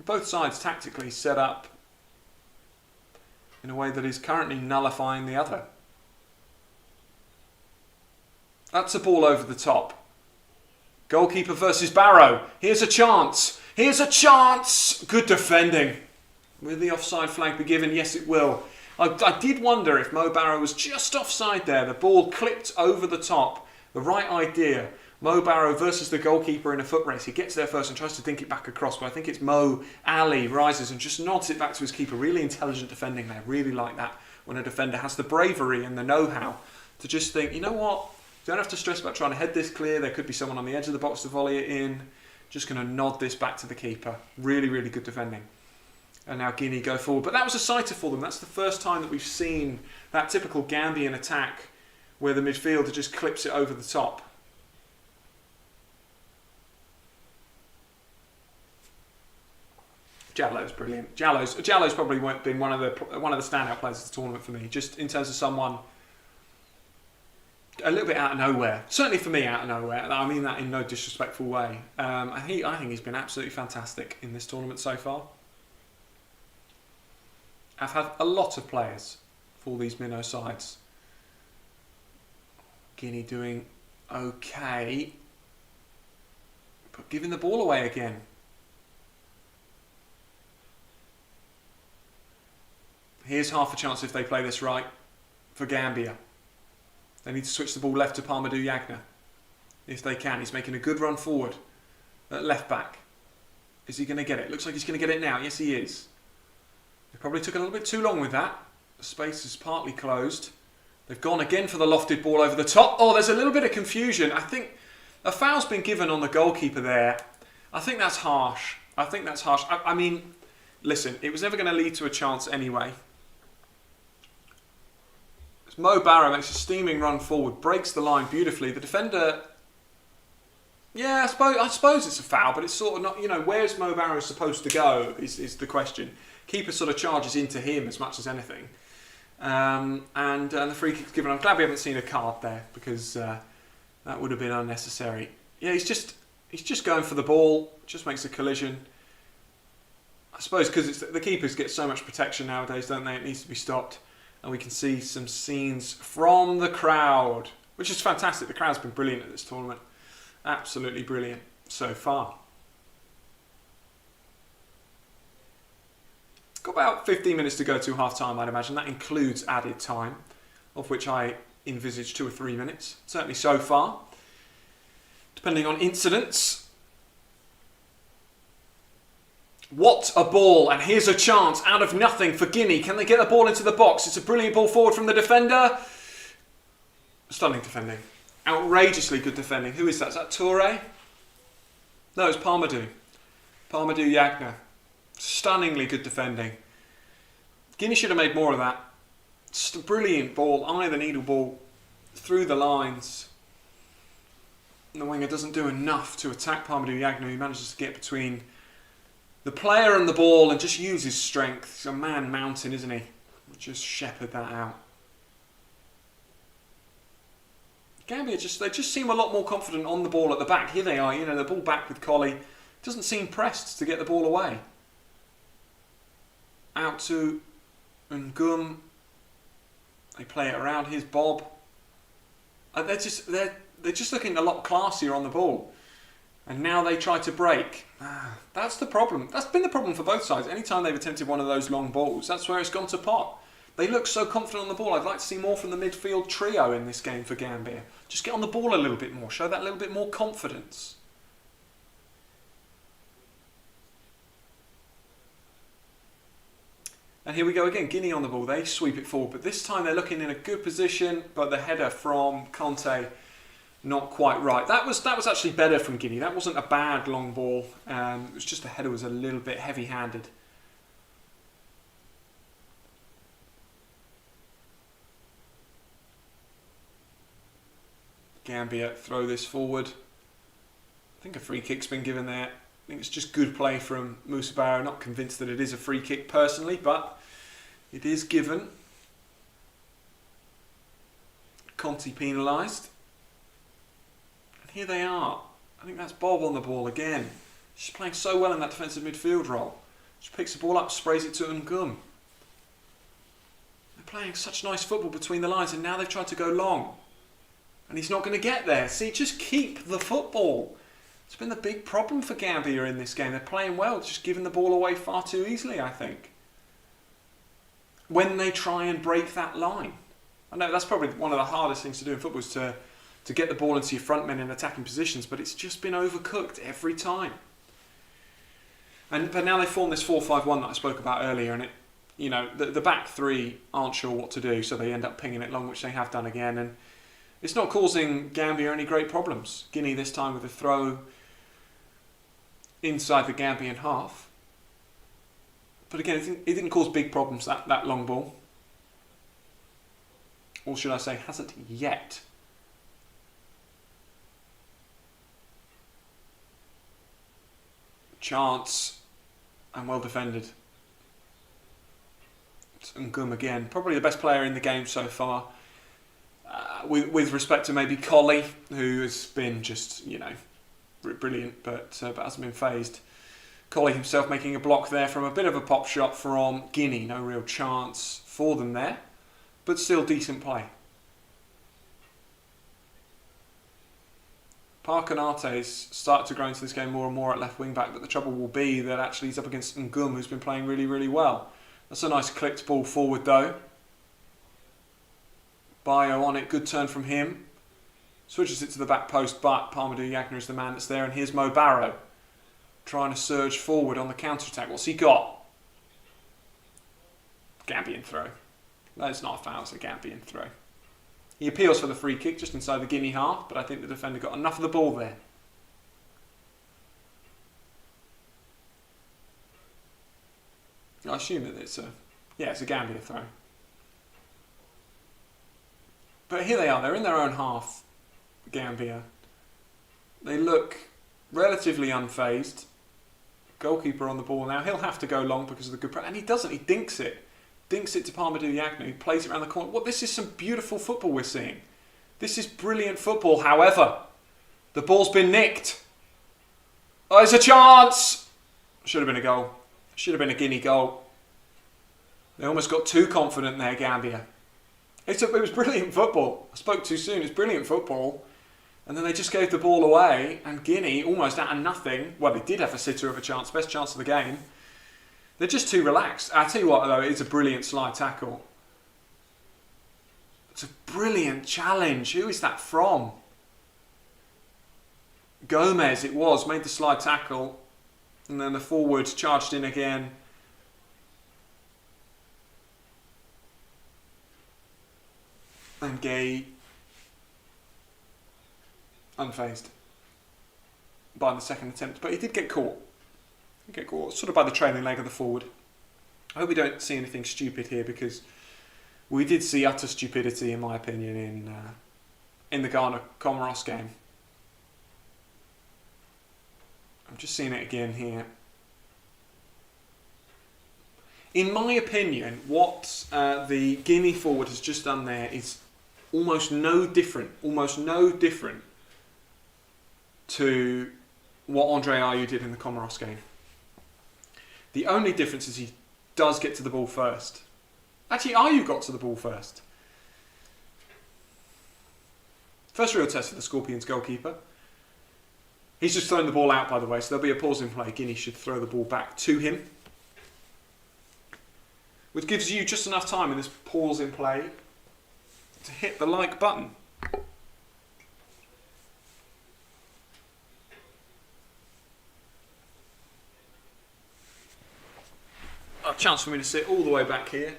Both sides tactically set up in a way that is currently nullifying the other. That's a ball over the top. Goalkeeper versus Barrow. Here's a chance. Here's a chance. Good defending. Will the offside flag be given? Yes, it will. I did wonder if Mo Barrow was just offside there. The ball clipped over the top. The right idea. Mo Barrow versus the goalkeeper in a foot race. He gets there first and tries to dink it back across, but I think it's Mo Ali rises and just nods it back to his keeper. Really intelligent defending there. Really like that when a defender has the bravery and the know-how to just think, you know what? Don't have to stress about trying to head this clear. There could be someone on the edge of the box to volley it in. Just going to nod this back to the keeper. Really, really good defending. And now Guinea go forward. But that was a sighter for them. That's the first time that we've seen that typical Gambian attack where the midfielder just clips it over the top. Jallow's brilliant. Jallow's probably been one of the standout players of the tournament for me, just in terms of someone a little bit out of nowhere. Certainly for me, out of nowhere. I mean that in no disrespectful way. I think he's been absolutely fantastic in this tournament so far. I've had a lot of players for these minnow sides Guinea doing okay, but giving the ball away again. Here's half a chance if they play this right for Gambia. They need to switch the ball left to Palmadou Yagna. If they can. He's making a good run forward at left back. Is he going to get it? Looks like he's going to get it now. Yes, he is. They probably took a little bit too long with that. The space is partly closed. They've gone again for the lofted ball over the top. Oh, there's a little bit of confusion. I think a foul's been given on the goalkeeper there. I think that's harsh. I mean, listen, it was never going to lead to a chance anyway. Mo Barrow makes a steaming run forward, breaks the line beautifully. The defender... Yeah, I suppose it's a foul, but it's sort of not, you know, where's Mo Barrow supposed to go is the question. Keeper sort of charges into him as much as anything. And the free kick's given. I'm glad we haven't seen a card there, because that would have been unnecessary. Yeah, he's just going for the ball, just makes a collision. I suppose because the keepers get so much protection nowadays, don't they? It needs to be stopped. And we can see some scenes from the crowd, which is fantastic. The crowd's been brilliant at this tournament. Absolutely brilliant so far. Got about 15 minutes to go to half-time, I'd imagine. That includes added time, of which I envisage 2 or 3 minutes. Certainly so far. Depending on incidents. What a ball, and here's a chance out of nothing for Guinea. Can they get the ball into the box? It's a brilliant ball forward from the defender. Stunning defending. Outrageously good defending. Who is that? Is that Toure? No, it's Palmadou. Palmadou Yagna. Stunningly good defending. Guinea should have made more of that. Just a brilliant ball, eye of the needle ball, through the lines. And the winger doesn't do enough to attack Palmadou Yagna. He manages to get between the player and the ball and just use his strength. He's a man mountain, isn't he? Just shepherd that out. Gambia they just seem a lot more confident on the ball at the back. Here they are, you know, the ball back with Colley. Doesn't seem pressed to get the ball away. Out to Ngum. They play it around. Here's Bob. They're just looking a lot classier on the ball. And now they try to break. That's the problem. That's been the problem for both sides. Anytime they've attempted one of those long balls, that's where it's gone to pot. They look so confident on the ball. I'd like to see more from the midfield trio in this game for Gambia. Just get on the ball a little bit more. Show that little bit more confidence. And here we go again. Guinea on the ball. They sweep it forward. But this time they're looking in a good position. But the header from Conte, not quite right. That was actually better from Guinea. That wasn't a bad long ball. It was just the header was a little bit heavy-handed. Gambia throw this forward. I think a free kick's been given there. I think it's just good play from Moussa Barrow. Not convinced that it is a free kick personally, but it is given. Conte penalised. And here they are. I think that's Bob on the ball again. She's playing so well in that defensive midfield role. She picks the ball up, sprays it to Ngum. They're playing such nice football between the lines, and now they've tried to go long. And he's not going to get there. See, just keep the football. It's been the big problem for Gambia in this game. They're playing well, just giving the ball away far too easily, I think. When they try and break that line. I know that's probably one of the hardest things to do in football, is to get the ball into your front men in attacking positions, but it's just been overcooked every time. But now they form this 4-5-1 that I spoke about earlier, and the back three aren't sure what to do, so they end up pinging it long, which they have done again, and it's not causing Gambia any great problems. Guinea this time with a throw inside the Gambian half. But again, it didn't cause big problems, that long ball. Or should I say, hasn't yet. Chance, and well defended. It's Ngum again, probably the best player in the game so far. With respect to maybe Colley, who has been just, brilliant, but hasn't been phased. Colley himself making a block there from a bit of a pop shot from Guinea. No real chance for them there, but still decent play. Parkonate's started to grow into this game more and more at left wing back, but the trouble will be that actually he's up against Ngum, who's been playing really, really well. That's a nice clipped ball forward though. Bio on it, good turn from him. Switches it to the back post, but Parmadou Yagna is the man that's there, and here's Mo Barrow trying to surge forward on the counter-attack. What's he got? Gambian throw. That's not a foul, it's a Gambian throw. He appeals for the free kick just inside the Guinea half, but I think the defender got enough of the ball there. I assume that it's a Gambia throw. But here they are, they're in their own half, Gambia. They look relatively unfazed. Goalkeeper on the ball now. He'll have to go long because of the good press. And he doesn't, he dinks it. Dinks it to Parmadou Yagna, who plays it around the corner. Well, this is some beautiful football we're seeing. This is brilliant football. However, the ball's been nicked. Oh, there's a chance! Should have been a goal. Should have been a Guinea goal. They almost got too confident there, Gambia. It was brilliant football. I spoke too soon. It's brilliant football. And then they just gave the ball away, and Guinea, almost out of nothing, well, they did have a sitter of a chance, best chance of the game. They're just too relaxed. I'll tell you what, though, it's a brilliant slide tackle. It's a brilliant challenge. Who is that from? Gomez, it was, made the slide tackle, and then the forward charged in again. And Gay, unfazed by the second attempt, but he did get caught. Sort of by the trailing leg of the forward. I hope we don't see anything stupid here, because we did see utter stupidity, in my opinion, in the Ghana-Comoros game. I'm just seeing it again here. In my opinion, what the Guinea forward has just done there is almost no different to what Andre Ayew did in the Comoros game. The only difference is he does get to the ball first. Actually, Ayew got to the ball first. First real test for the Scorpions goalkeeper. He's just thrown the ball out, by the way, so there'll be a pause in play. Guinea should throw the ball back to him, which gives you just enough time in this pause in play to hit the like button. A chance for me to sit all the way back here.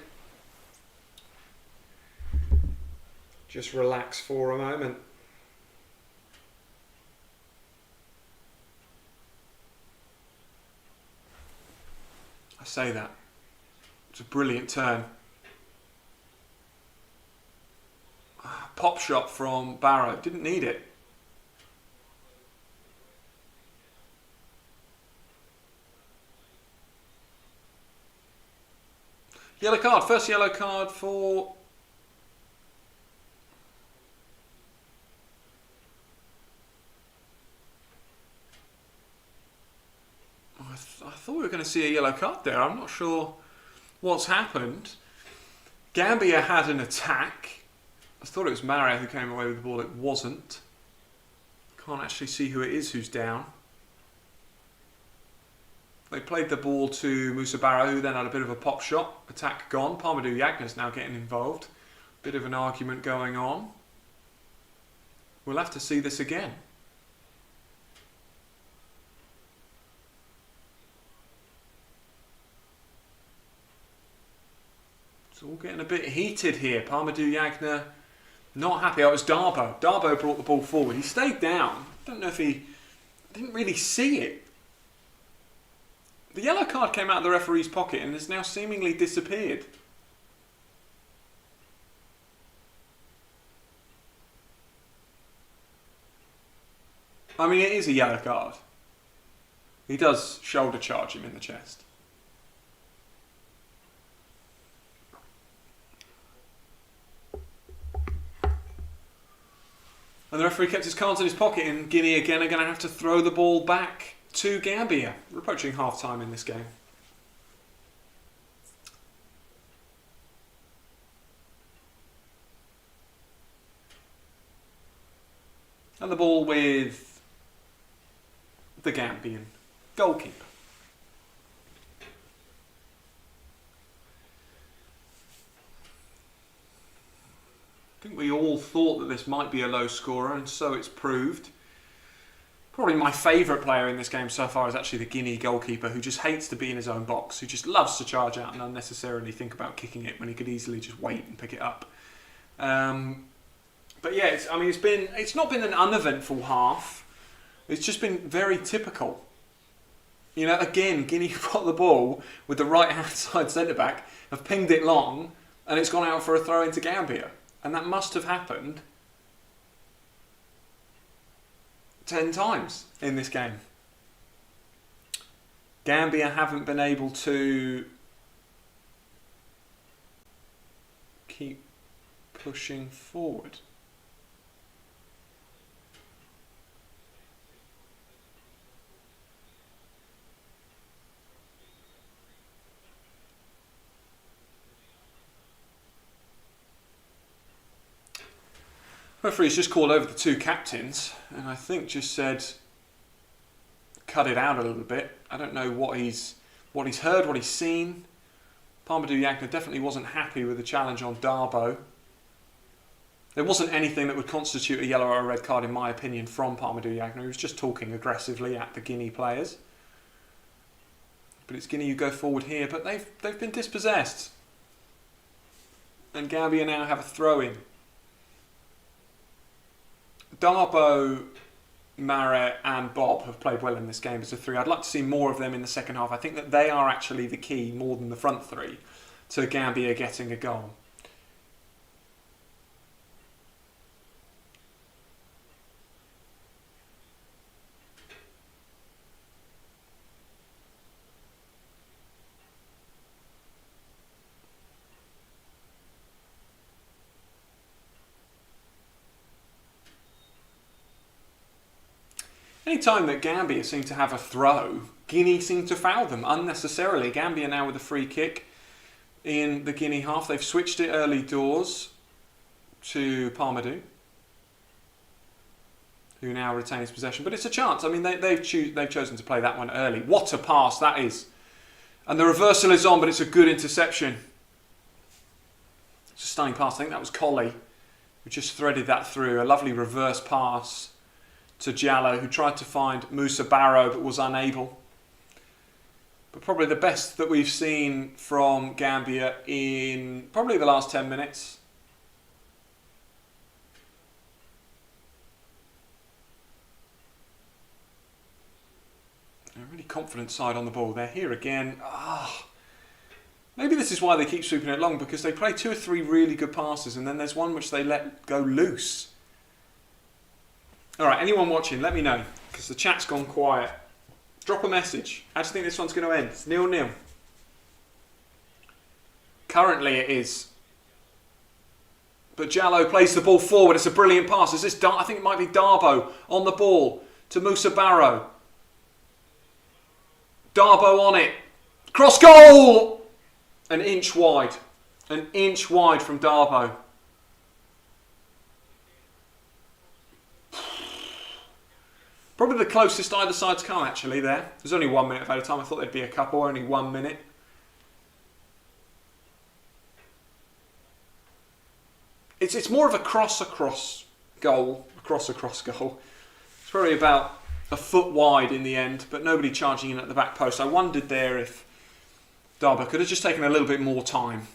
Just relax for a moment. I say that. It's a brilliant turn. Pop shot from Barrow. Didn't need it. Yellow card. First yellow card for... I thought we were going to see a yellow card there. I'm not sure what's happened. Gambia had an attack. I thought it was Mario who came away with the ball. It wasn't. Can't actually see who it is who's down. They played the ball to Musa Barrow, who then had a bit of a pop shot. Attack gone. Parmadou Yagna's now getting involved. Bit of an argument going on. We'll have to see this again. It's all getting a bit heated here. Parmadou Yagna not happy. Oh, it was Darbo. Darbo brought the ball forward. He stayed down. I don't know if he... I didn't really see it. The yellow card came out of the referee's pocket and has now seemingly disappeared. I mean, it is a yellow card. He does shoulder charge him in the chest. And the referee kept his cards in his pocket, and Guinea again are going to have to throw the ball back to Gambia. We're approaching half time in this game. And the ball with the Gambian goalkeeper. I think we all thought that this might be a low scorer, and so it's proved. Probably my favourite player in this game so far is actually the Guinea goalkeeper, who just hates to be in his own box, who just loves to charge out and unnecessarily think about kicking it when he could easily just wait and pick it up. But yeah, it's not been an uneventful half. It's just been very typical. You know, again, Guinea got the ball with the right-hand side centre-back, have pinged it long, and it's gone out for a throw into Gambia. And that must have happened 10 times in this game. Gambia haven't been able to keep pushing forward. Referee's just called over the two captains and I think just said cut it out a little bit. I don't know what he's heard, what he's seen. Parmadou Yagna definitely wasn't happy with the challenge on Darboe. There wasn't anything that would constitute a yellow or a red card in my opinion from Parmadou Yagna. He was just talking aggressively at the Guinea players. But it's Guinea who go forward here, but they've been dispossessed. And Gambia now have a throw-in. Darboe, Mare and Bob have played well in this game as a three. I'd like to see more of them in the second half. I think that they are actually the key, more than the front three, to Gambia getting a goal. Anytime that Gambia seem to have a throw, Guinea seem to foul them unnecessarily. Gambia now with a free kick in the Guinea half. They've switched it early doors to Parmadou, who now retains possession. But it's a chance. I mean, they've chosen to play that one early. What a pass that is. And the reversal is on, but it's a good interception. It's a stunning pass. I think that was Colley who just threaded that through. A lovely reverse pass to Diallo, who tried to find Moussa Barrow but was unable. But probably the best that we've seen from Gambia in probably the last 10 minutes. A really confident side on the ball. They're here again. Maybe this is why they keep sweeping it long, because they play 2 or 3 really good passes and then there's one which they let go loose. Alright, anyone watching, let me know, because the chat's gone quiet. Drop a message. How do you think this one's going to end? It's 0-0. Currently it is. But Diallo plays the ball forward. It's a brilliant pass. Is this I think it might be Darboe on the ball to Moussa Barrow. Darboe on it. Cross goal! An inch wide. An inch wide from Darboe. Probably the closest either side's come actually there. There's only 1 minute of added time. I thought there'd be a couple, only 1 minute. It's more of a cross-across goal. Cross-across goal. It's probably about a foot wide in the end, but nobody charging in at the back post. I wondered there if Darboe could have just taken a little bit more time.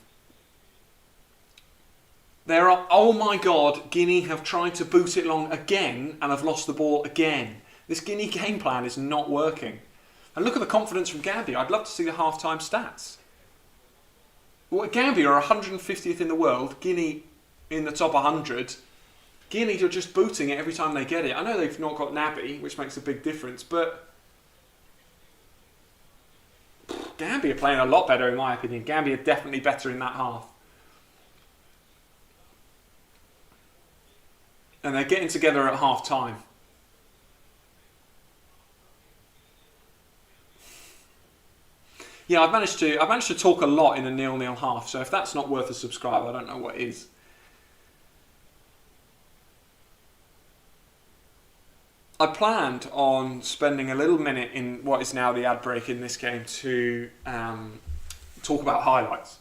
There are, oh my God, Guinea have tried to boot it long again and have lost the ball again. This Guinea game plan is not working. And look at the confidence from Gambia. I'd love to see the half-time stats. Well, Gambia are 150th in the world. Guinea in the top 100. Guinea are just booting it every time they get it. I know they've not got Naby, which makes a big difference, but Gambia are playing a lot better in my opinion. Gambia are definitely better in that half. And they're getting together at half-time. Yeah, I've managed to talk a lot in a 0-0 half, so if that's not worth a subscribe, I don't know what is. I planned on spending a little minute in what is now the ad break in this game to talk about highlights.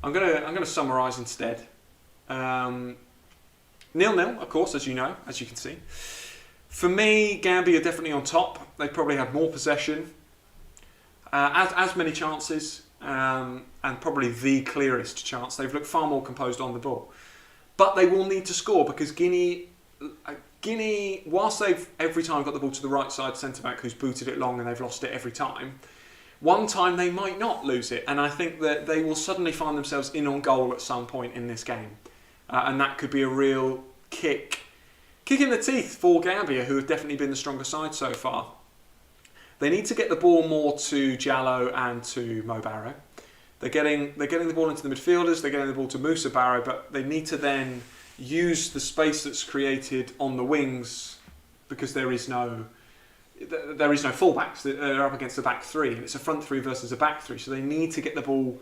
I'm gonna summarise instead. 0-0, of course, as you know, as you can see. For me, Gambia are definitely on top. They probably had more possession, as many chances, and probably the clearest chance. They've looked far more composed on the ball. But they will need to score because Guinea, whilst they've every time got the ball to the right side centre-back who's booted it long and they've lost it every time, one time they might not lose it. And I think that they will suddenly find themselves in on goal at some point in this game. And that could be a real kick in the teeth for Gambia, who have definitely been the stronger side so far. They need to get the ball more to Diallo and to Mo Barrow. They're getting the ball into the midfielders, they're getting the ball to Moussa Barrow, but they need to then use the space that's created on the wings because there is no fullbacks. They're up against the back three, and it's a front three versus a back three. So they need to get the ball.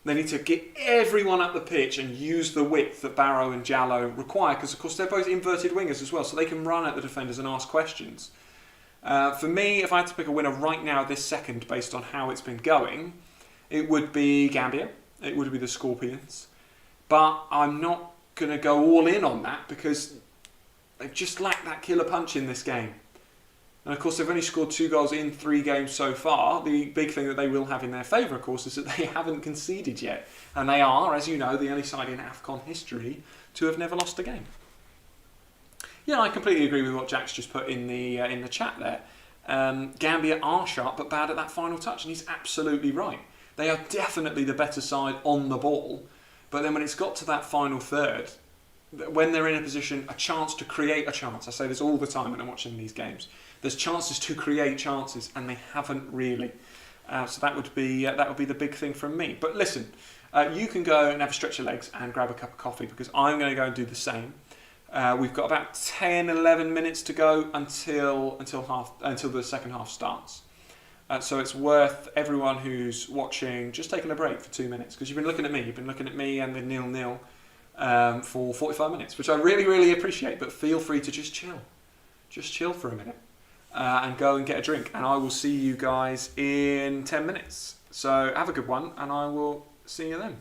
They need to get everyone up the pitch and use the width that Barrow and Diallo require, because of course they're both inverted wingers as well, so they can run at the defenders and ask questions. For me, if I had to pick a winner right now, this second, based on how it's been going, it would be Gambia. It would be the Scorpions. But I'm not going to go all in on that because they've just lacked that killer punch in this game. And of course, they've only scored 2 goals in 3 games so far. The big thing that they will have in their favour, of course, is that they haven't conceded yet. And they are, as you know, the only side in AFCON history to have never lost a game. Yeah, I completely agree with what Jack's just put in the chat there. Gambia are sharp but bad at that final touch, and he's absolutely right. They are definitely the better side on the ball, but then when it's got to that final third, when they're in a position, a chance to create a chance, I say this all the time when I'm watching these games, there's chances to create chances, and they haven't really. So that would be the big thing from me. But listen, you can go and have a stretch your legs and grab a cup of coffee, because I'm going to go and do the same. We've got about 10-11 minutes to go until the second half starts. So it's worth everyone who's watching just taking a break for 2 minutes, because you've been looking at me. You've been looking at me and the 0-0 for 45 minutes, which I really, really appreciate. But feel free to just chill. Just chill for a minute and go and get a drink. And I will see you guys in 10 minutes. So have a good one, and I will see you then.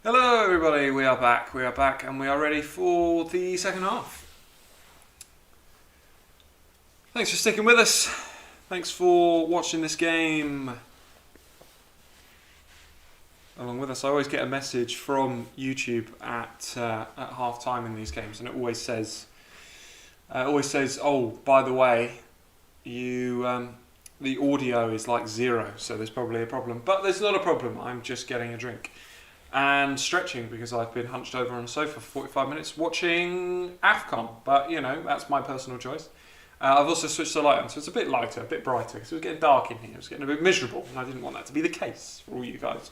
Hello everybody, we are back and we are ready for the second half. Thanks for sticking with us. Thanks for watching this game along with us. I always get a message from YouTube at half time in these games, and it always says, oh, by the way, you the audio is like 0, so there's probably a problem. But there's not a problem, I'm just getting a drink and stretching because I've been hunched over on a sofa for 45 minutes watching AFCON. But, you know, that's my personal choice. I've also switched the light on, so it's a bit lighter, a bit brighter, because it was getting dark in here. It was getting a bit miserable, and I didn't want that to be the case for all you guys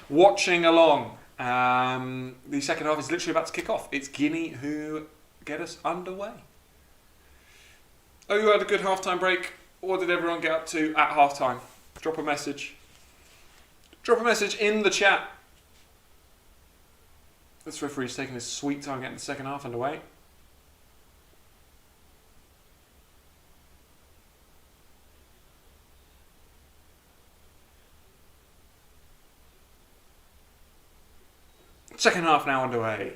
watching along. The second half is literally about to kick off. It's Guinea who get us underway. Oh, you had a good halftime break? What did everyone get up to at halftime? Drop a message. Drop a message in the chat. This referee's taking his sweet time getting the second half underway. Second half now underway.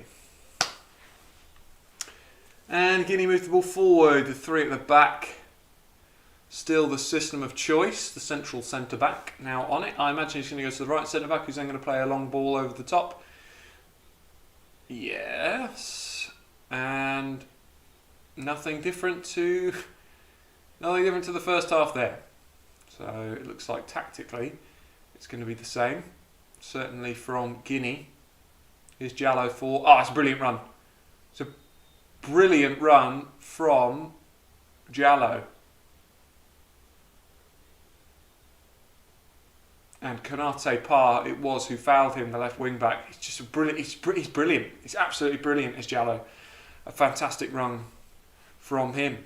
And Guinea moved the ball forward, the 3 at the back. Still the system of choice, the central centre-back now on it. I imagine he's going to go to the right centre-back, who's then going to play a long ball over the top. Yes. And nothing different to the first half there. So it looks like tactically it's going to be the same. Certainly from Guinea. Here's Jallo for... Oh, it's a brilliant run. It's a brilliant run from Jallo. And Konate Parr, it was who fouled him, the left wing back. He's just a brilliant. He's brilliant. He's absolutely brilliant, is Jallo. A fantastic run from him.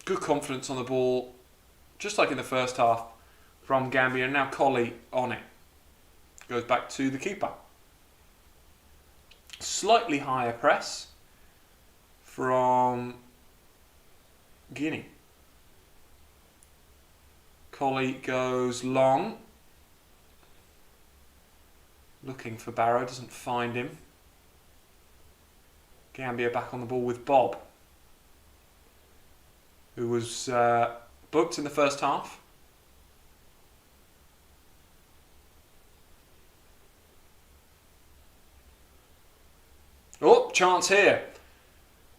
Good confidence on the ball, just like in the first half from Gambia. And now Colley on it. Goes back to the keeper. Slightly higher press from Guinea. Colley goes long. Looking for Barrow, doesn't find him. Gambia back on the ball with Bob, who was booked in the first half. Oh, chance here.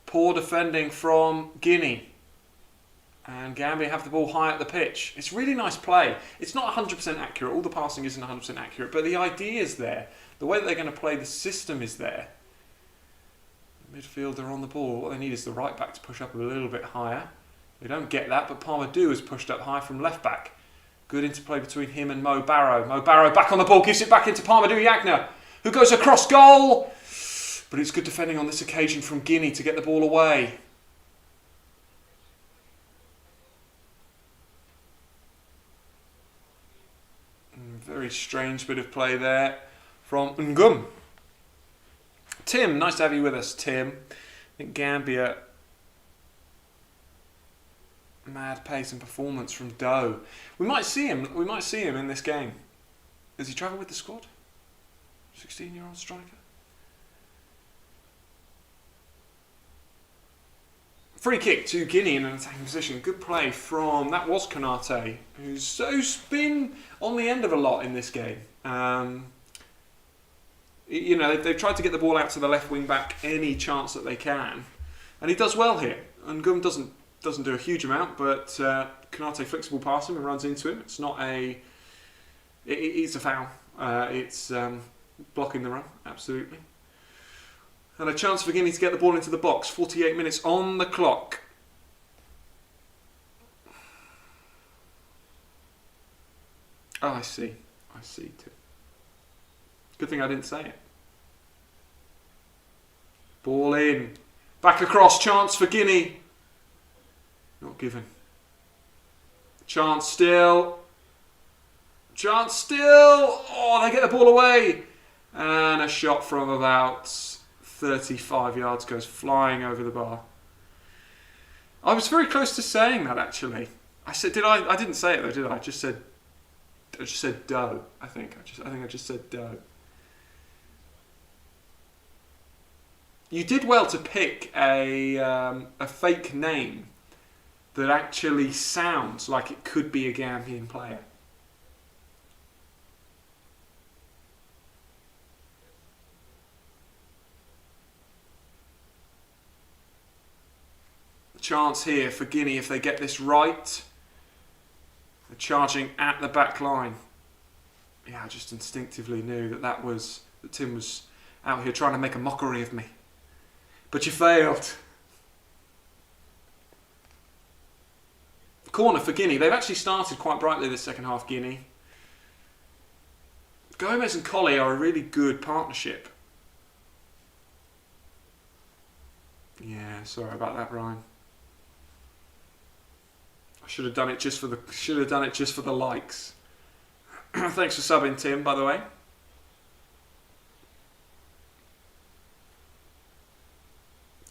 Poor defending from Guinea. And Gambia have the ball high at the pitch. It's really nice play. It's not 100% accurate. All the passing isn't 100% accurate, but the idea is there. The way that they're going to play the system is there. Midfielder on the ball. What they need is the right back to push up a little bit higher. They don't get that, but Palmadou has pushed up high from left back. Good interplay between him and Mo Barrow. Mo Barrow back on the ball, gives it back into Palmadou Yagna, who goes across goal. But it's good defending on this occasion from Guinea to get the ball away. Very strange bit of play there from Ngum. Tim, nice to have you with us, Tim. I think Gambia, mad pace and performance from Doe. We might see him in this game. Does he travel with the squad? 16-year-old striker. Free kick to Guinea in an attacking position. Good play from, that was Konate, who's been on the end of a lot in this game. You know, they've tried to get the ball out to the left wing back any chance that they can, and he does well here. And Gum doesn't do a huge amount, but Konate flicks the ball past him and runs into him. It's not a, it's a foul. It's blocking the run, absolutely. And a chance for Guinea to get the ball into the box. 48 minutes on the clock. Oh, I see too. Good thing I didn't say it. Ball in. Back across. Chance for Guinea. Not given. Chance still. Chance still. Oh, they get the ball away. And a shot from about 35 yards goes flying over the bar. I was very close to saying that, actually. I said, I didn't say it though, did I? I just said just said dough. I think I just said dough. You did well to pick a fake name that actually sounds like it could be a Gambian player. Chance here for Guinea if they get this right. They're charging at the back line. Yeah, I just instinctively knew that Tim was out here trying to make a mockery of me. But you failed. Corner for Guinea. They've actually started quite brightly this second half, Guinea. Gomez and Colley are a really good partnership. Yeah, sorry about that, Ryan. I should have done it just for the likes. Thanks for subbing, Tim, by the way.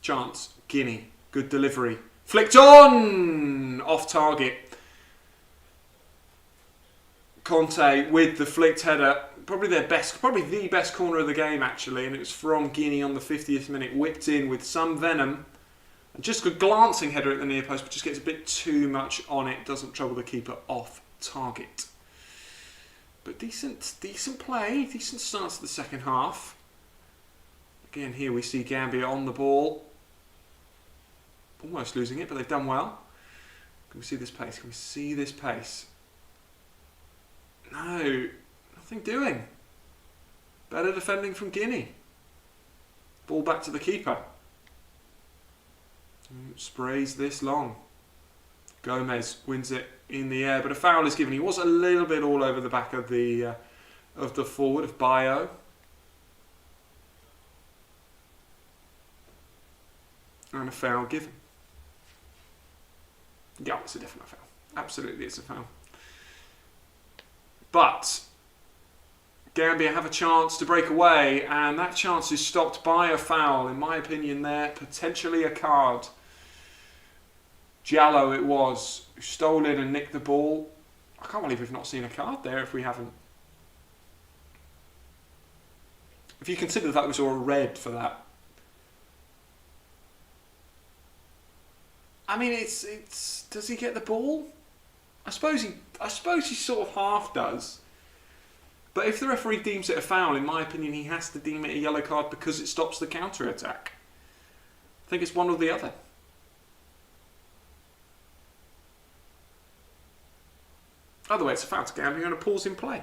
Chance, Guinea, good delivery. Flicked on! Off target. Conte with the flicked header. Probably the best corner of the game, actually. And it was from Guinea on the 50th minute. Whipped in with some venom. And just a glancing header at the near post, but just gets a bit too much on it. Doesn't trouble the keeper off target. But decent play. Decent start to the second half. Again, here we see Gambia on the ball. Almost losing it, but they've done well. Can we see this pace? Can we see this pace? No, nothing doing. Better defending from Guinea. Ball back to the keeper. Sprays this long. Gomez wins it in the air, but a foul is given. He was a little bit all over the back of the forward of Bayo. And a foul given. Yeah, it's a definite foul. Absolutely, it's a foul. But Gambia have a chance to break away, and that chance is stopped by a foul, in my opinion there. Potentially a card. Diallo it was, who stole in and nicked the ball. I can't believe we've not seen a card there if we haven't. If you consider that we saw a red for that. I mean, it's. Does he get the ball? I suppose he sort of half does. But if the referee deems it a foul, in my opinion, he has to deem it a yellow card because it stops the counter attack. I think it's one or the other. Either way, it's a foul to Gambia and a pause in play,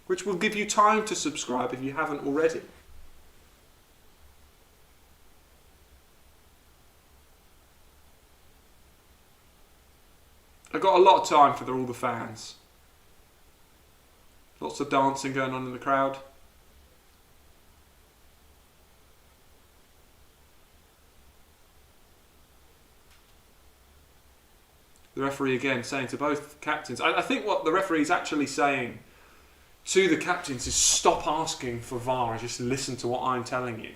which will give you time to subscribe if you haven't already. I've got a lot of time for all the fans. Lots of dancing going on in the crowd. The referee again saying to both captains, I think what the referee is actually saying to the captains is stop asking for VAR and just listen to what I'm telling you.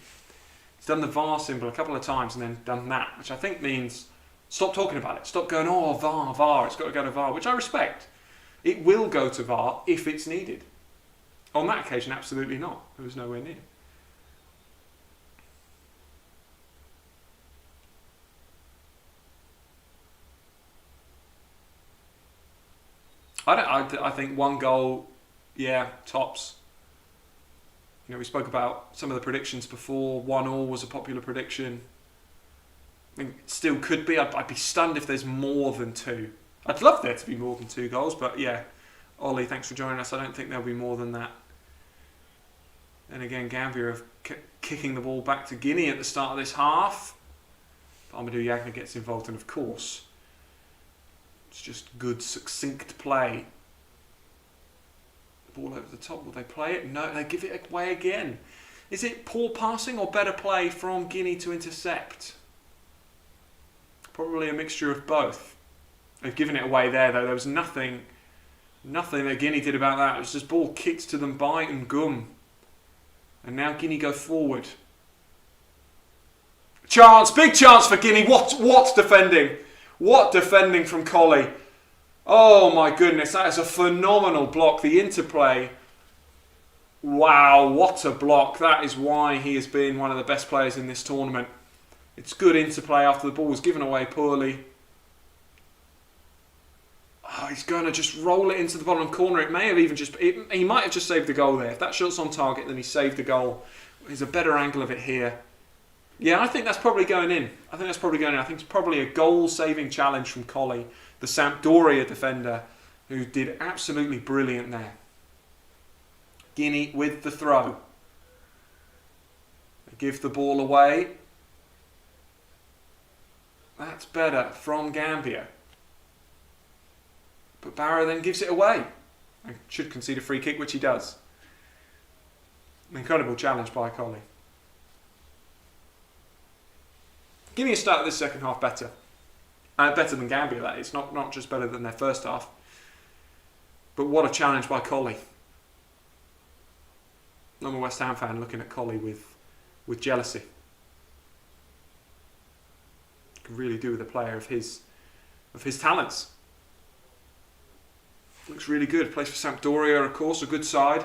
He's done the VAR symbol a couple of times and then done that, which I think means stop talking about it. Stop going, oh, VAR, VAR, it's got to go to VAR, which I respect. It will go to VAR if it's needed. On that occasion, absolutely not. It was nowhere near. I think one goal, yeah, tops. You know, we spoke about some of the predictions before. 1-1 was a popular prediction. I mean, it still could be. I'd be stunned if there's more than 2. I'd love there to be more than 2 goals, but yeah. Ollie, thanks for joining us. I don't think there'll be more than that. And again, Gambia are kicking the ball back to Guinea at the start of this half. Amadou Yagna gets involved, and of course, it's just good, succinct play. The ball over the top. Will they play it? No, they give it away again. Is it poor passing or better play from Guinea to intercept? Probably a mixture of both. They've given it away there, though. There was nothing that Guinea did about that. It was just ball kicked to them by Ngum. And now Guinea go forward. Chance, big chance for Guinea. What defending? What defending from Colley? Oh my goodness, that is a phenomenal block. The interplay. Wow, what a block. That is why he has been one of the best players in this tournament. It's good interplay after the ball was given away poorly. Oh, he's going to just roll it into the bottom corner. It may have even just... he might have just saved the goal there. If that shot's on target, then he saved the goal. There's a better angle of it here. Yeah, I think that's probably going in. I think it's probably a goal-saving challenge from Colli, the Sampdoria defender, who did absolutely brilliant there. Guinea with the throw. They give the ball away. That's better from Gambia. But Barrow then gives it away. And should concede a free kick, which he does. An incredible challenge by Colli. Guinea started this second half better. Better than Gambia, that is. Not just better than their first half. But what a challenge by Colli. I'm a West Ham fan looking at Colli with jealousy. Can really do with a player of his talents. Looks really good. Plays for Sampdoria, of course, a good side.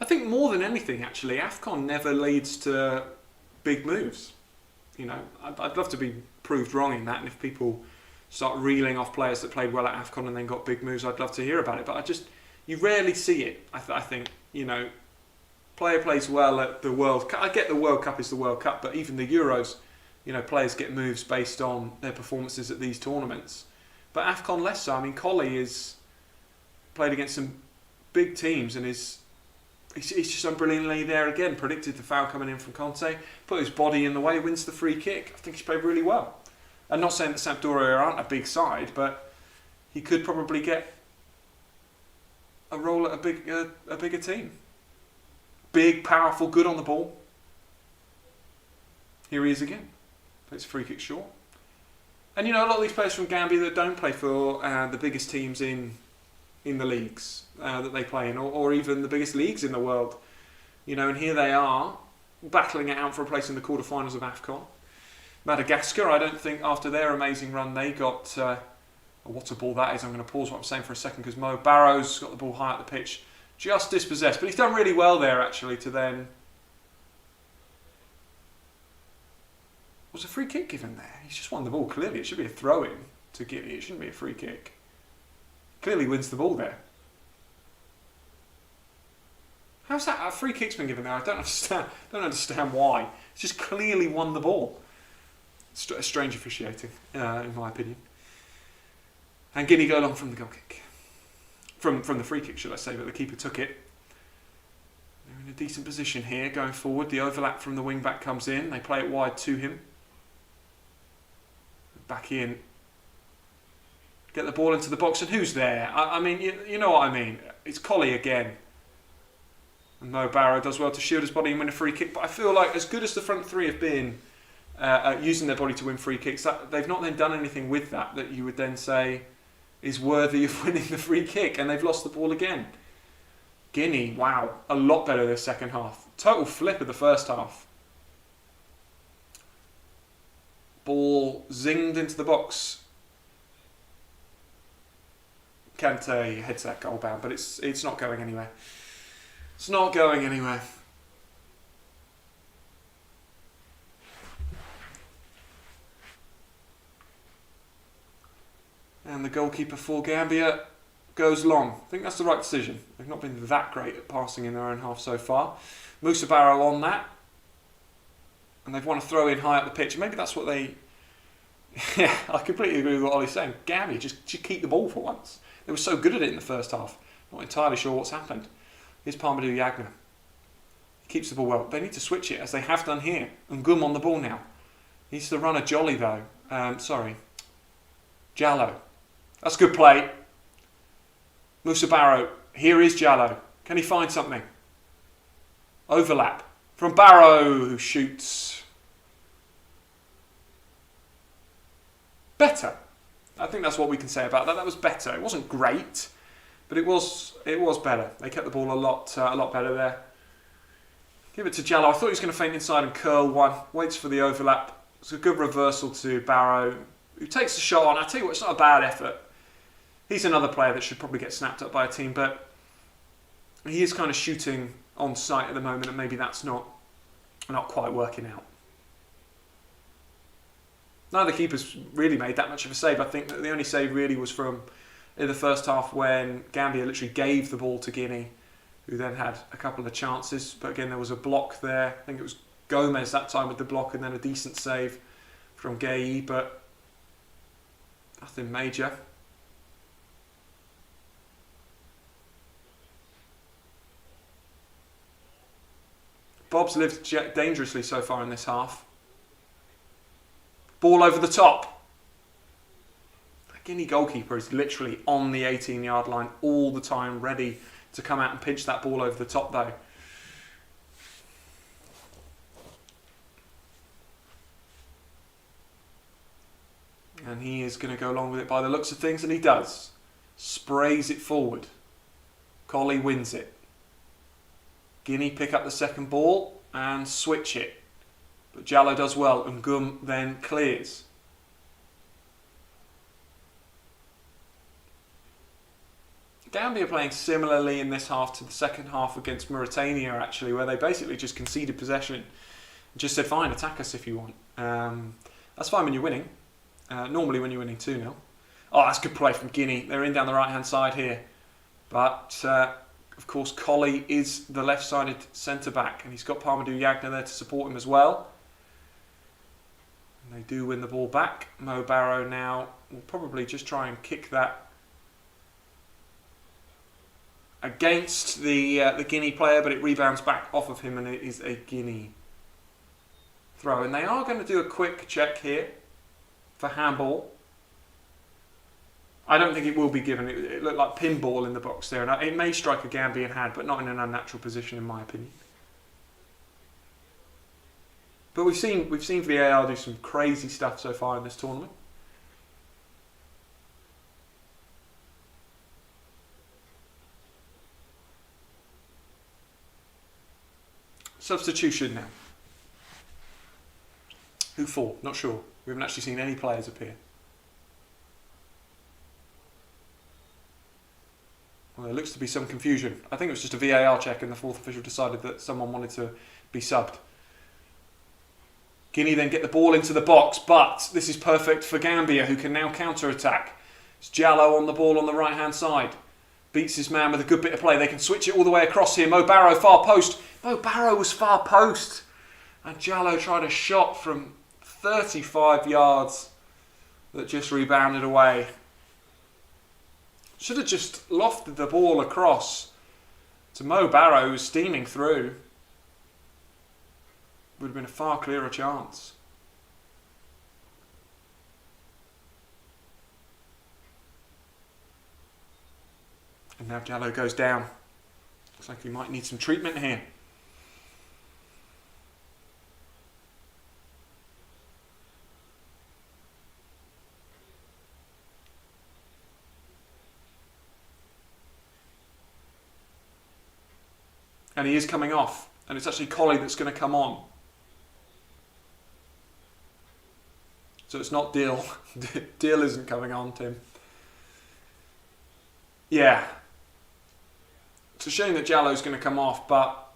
I think more than anything, actually, AFCON never leads to big moves. You know, I'd love to be proved wrong in that, and if people start reeling off players that played well at AFCON and then got big moves, I'd love to hear about it. But you rarely see it. I think, you know, player plays well at the World Cup. I get the World Cup is the World Cup, but even the Euros, you know, players get moves based on their performances at these tournaments. But AFCON less so. I mean, Colli is played against some big teams and he's just done brilliantly there again. Predicted the foul coming in from Conte, put his body in the way, wins the free kick. I think he's played really well. I'm not saying that Sampdoria aren't a big side, but he could probably get a role at a bigger team. Big, powerful, good on the ball. Here he is again. Plays a free kick short. And you know, a lot of these players from Gambia that don't play for the biggest teams in the leagues that they play in, or even the biggest leagues in the world. You know, and here they are, battling it out for a place in the quarterfinals of AFCON. Madagascar, I don't think after their amazing run they got... what a ball that is. I'm going to pause what I'm saying for a second because Mo Barrow's got the ball high up the pitch. Just dispossessed. But he's done really well there, actually, to then... Was a free kick given there? He's just won the ball, clearly. It should be a throw-in to Guinea. It shouldn't be a free kick. Clearly wins the ball there. How's that? A free kick's been given there. I don't understand why. It's just clearly won the ball. Strange officiating, in my opinion. And Guinea go along from the goal kick. From the free kick, should I say, but the keeper took it. They're in a decent position here, going forward. The overlap from the wing-back comes in. They play it wide to him. Back in. Get the ball into the box, and who's there? I mean, you know what I mean. It's Colli again. And Mo Barrow does well to shield his body and win a free kick, but I feel like as good as the front three have been using their body to win free kicks, they've not then done anything with that you would then say is worthy of winning the free kick, and they've lost the ball again. Guinea, wow, a lot better this second half. Total flip of the first half. Ball zinged into the box. Kante heads that goal bound, but it's not going anywhere. It's not going anywhere. And the goalkeeper for Gambia goes long. I think that's the right decision. They've not been that great at passing in their own half so far. Moussa Barrow on that. And they've won a throw in high up the pitch. And maybe that's what they... Yeah, I completely agree with what Ollie's saying. Gambia, just keep the ball for once. They were so good at it in the first half. Not entirely sure what's happened. Here's Palmadou Yagna. He keeps the ball well. They need to switch it, as they have done here. Ngum on the ball now. He needs to run a jolly, though. Jallo. That's good play. Moussa Barrow. Here is Jallo. Can he find something? Overlap. From Barrow, who shoots. Better. I think that's what we can say about that. That was better. It wasn't great, but it was better. They kept the ball a lot better there. Give it to Jallo. I thought he was going to feint inside and curl one. Waits for the overlap. It's a good reversal to Barrow, who takes the shot on. I tell you what, it's not a bad effort. He's another player that should probably get snapped up by a team, but he is kind of shooting on sight at the moment, and maybe that's not quite working out. Neither keeper's really made that much of a save. I think that the only save really was from in the first half when Gambia literally gave the ball to Guinea, who then had a couple of chances. But again, there was a block there. I think it was Gomez that time with the block, and then a decent save from Gueye, but nothing major. Bob's lived dangerously so far in this half. Ball over the top. The Guinea goalkeeper is literally on the 18-yard line all the time, ready to come out and pinch that ball over the top though. And he is going to go along with it by the looks of things, and he does. Sprays it forward. Colley wins it. Guinea pick up the second ball and switch it. But Jallow does well, and Gum then clears. Gambia playing similarly in this half to the second half against Mauritania, actually, where they basically just conceded possession and just said, fine, attack us if you want. That's fine when you're winning. Normally when you're winning 2-0. Oh, that's good play from Guinea. They're in down the right-hand side here. But, of course, Colley is the left-sided centre-back, and he's got Parmadou Yagna there to support him as well. And they do win the ball back. Mo Barrow now will probably just try and kick that against the Guinea player, but it rebounds back off of him, and it is a Guinea throw. And they are going to do a quick check here for handball. I don't think it will be given. It looked like pinball in the box there, and it may strike a Gambian hand, but not in an unnatural position, in my opinion. But we've seen VAR do some crazy stuff so far in this tournament. Substitution now. Who for? Not sure. We haven't actually seen any players appear. Well, there looks to be some confusion. I think it was just a VAR check, and the fourth official decided that someone wanted to be subbed. Guinea then get the ball into the box, but this is perfect for Gambia, who can now counter-attack. It's Jallow on the ball on the right-hand side. Beats his man with a good bit of play. They can switch it all the way across here. Mo Barrow, far post. Mo Barrow was far post. And Jallow tried a shot from 35 yards that just rebounded away. Should have just lofted the ball across to Mo Barrow, who's steaming through. Would have been a far clearer chance. And now Jallow goes down. Looks like he might need some treatment here. And he is coming off. And it's actually Colley that's going to come on. So it's not Dill. Dill isn't coming on, Tim. Yeah. It's a shame that Jallow's going to come off, but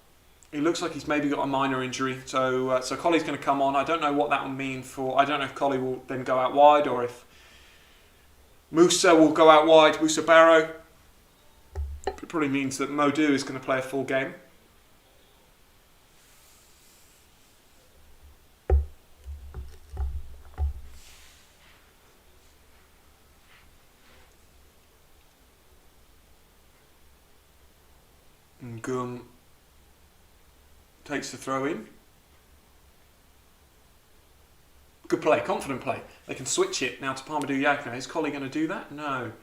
it looks like he's maybe got a minor injury. So Colley's going to come on. I don't know what that will mean for... I don't know if Colley will then go out wide, or if Musa will go out wide, Musa Barrow. It probably means that Modou is going to play a full game. Gum takes the throw in. Good play, confident play. They can switch it now to Parmadou Yagna. Is Colley going to do that? No.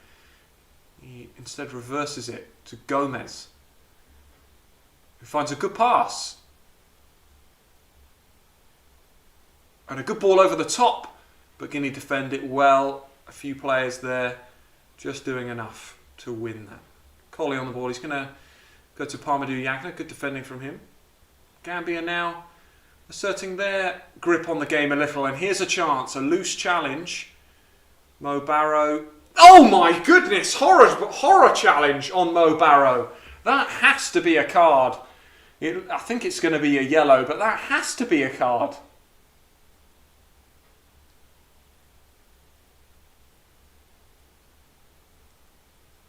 He instead reverses it to Gomez, who finds a good pass. And a good ball over the top, but Guinea defend it well. A few players there just doing enough to win that. Colley on the ball. He's going to go to Parmadou Yagna. Good defending from him. Gambia now asserting their grip on the game a little. And here's a chance, a loose challenge. Mo Barrow. Oh my goodness! Horror challenge on Mo Barrow. That has to be a card. I think it's going to be a yellow, but that has to be a card.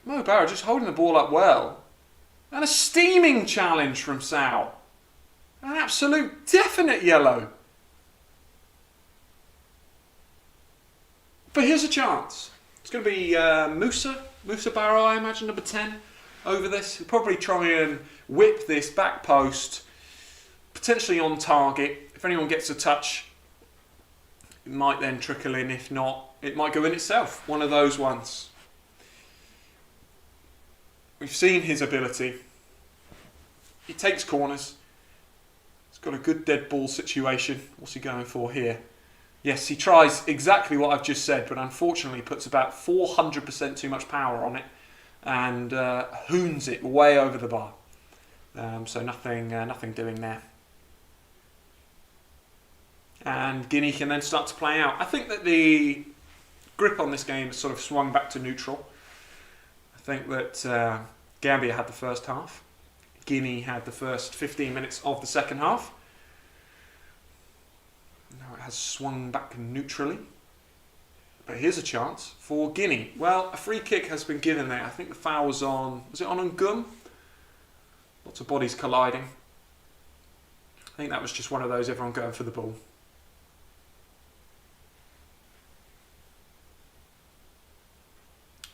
Mo Barrow just holding the ball up well. And a steaming challenge from Sal. An absolute definite yellow. But here's a chance. It's going to be Musa Barrow, I imagine, number 10, over this. He'll probably try and whip this back post, potentially on target. If anyone gets a touch, it might then trickle in. If not, it might go in itself. One of those ones. We've seen his ability. He takes corners. He's got a good dead ball situation. What's he going for here? Yes, he tries exactly what I've just said, but unfortunately puts about 400% too much power on it and hoons it way over the bar. So nothing doing there. And Guinea can then start to play out. I think that the grip on this game has sort of swung back to neutral. I think that Gambia had the first half. Guinea had the first 15 minutes of the second half. Now it has swung back neutrally. But here's a chance for Guinea. Well, a free kick has been given there. I think the foul was on... Was it on Ngum? Lots of bodies colliding. I think that was just one of those, everyone going for the ball.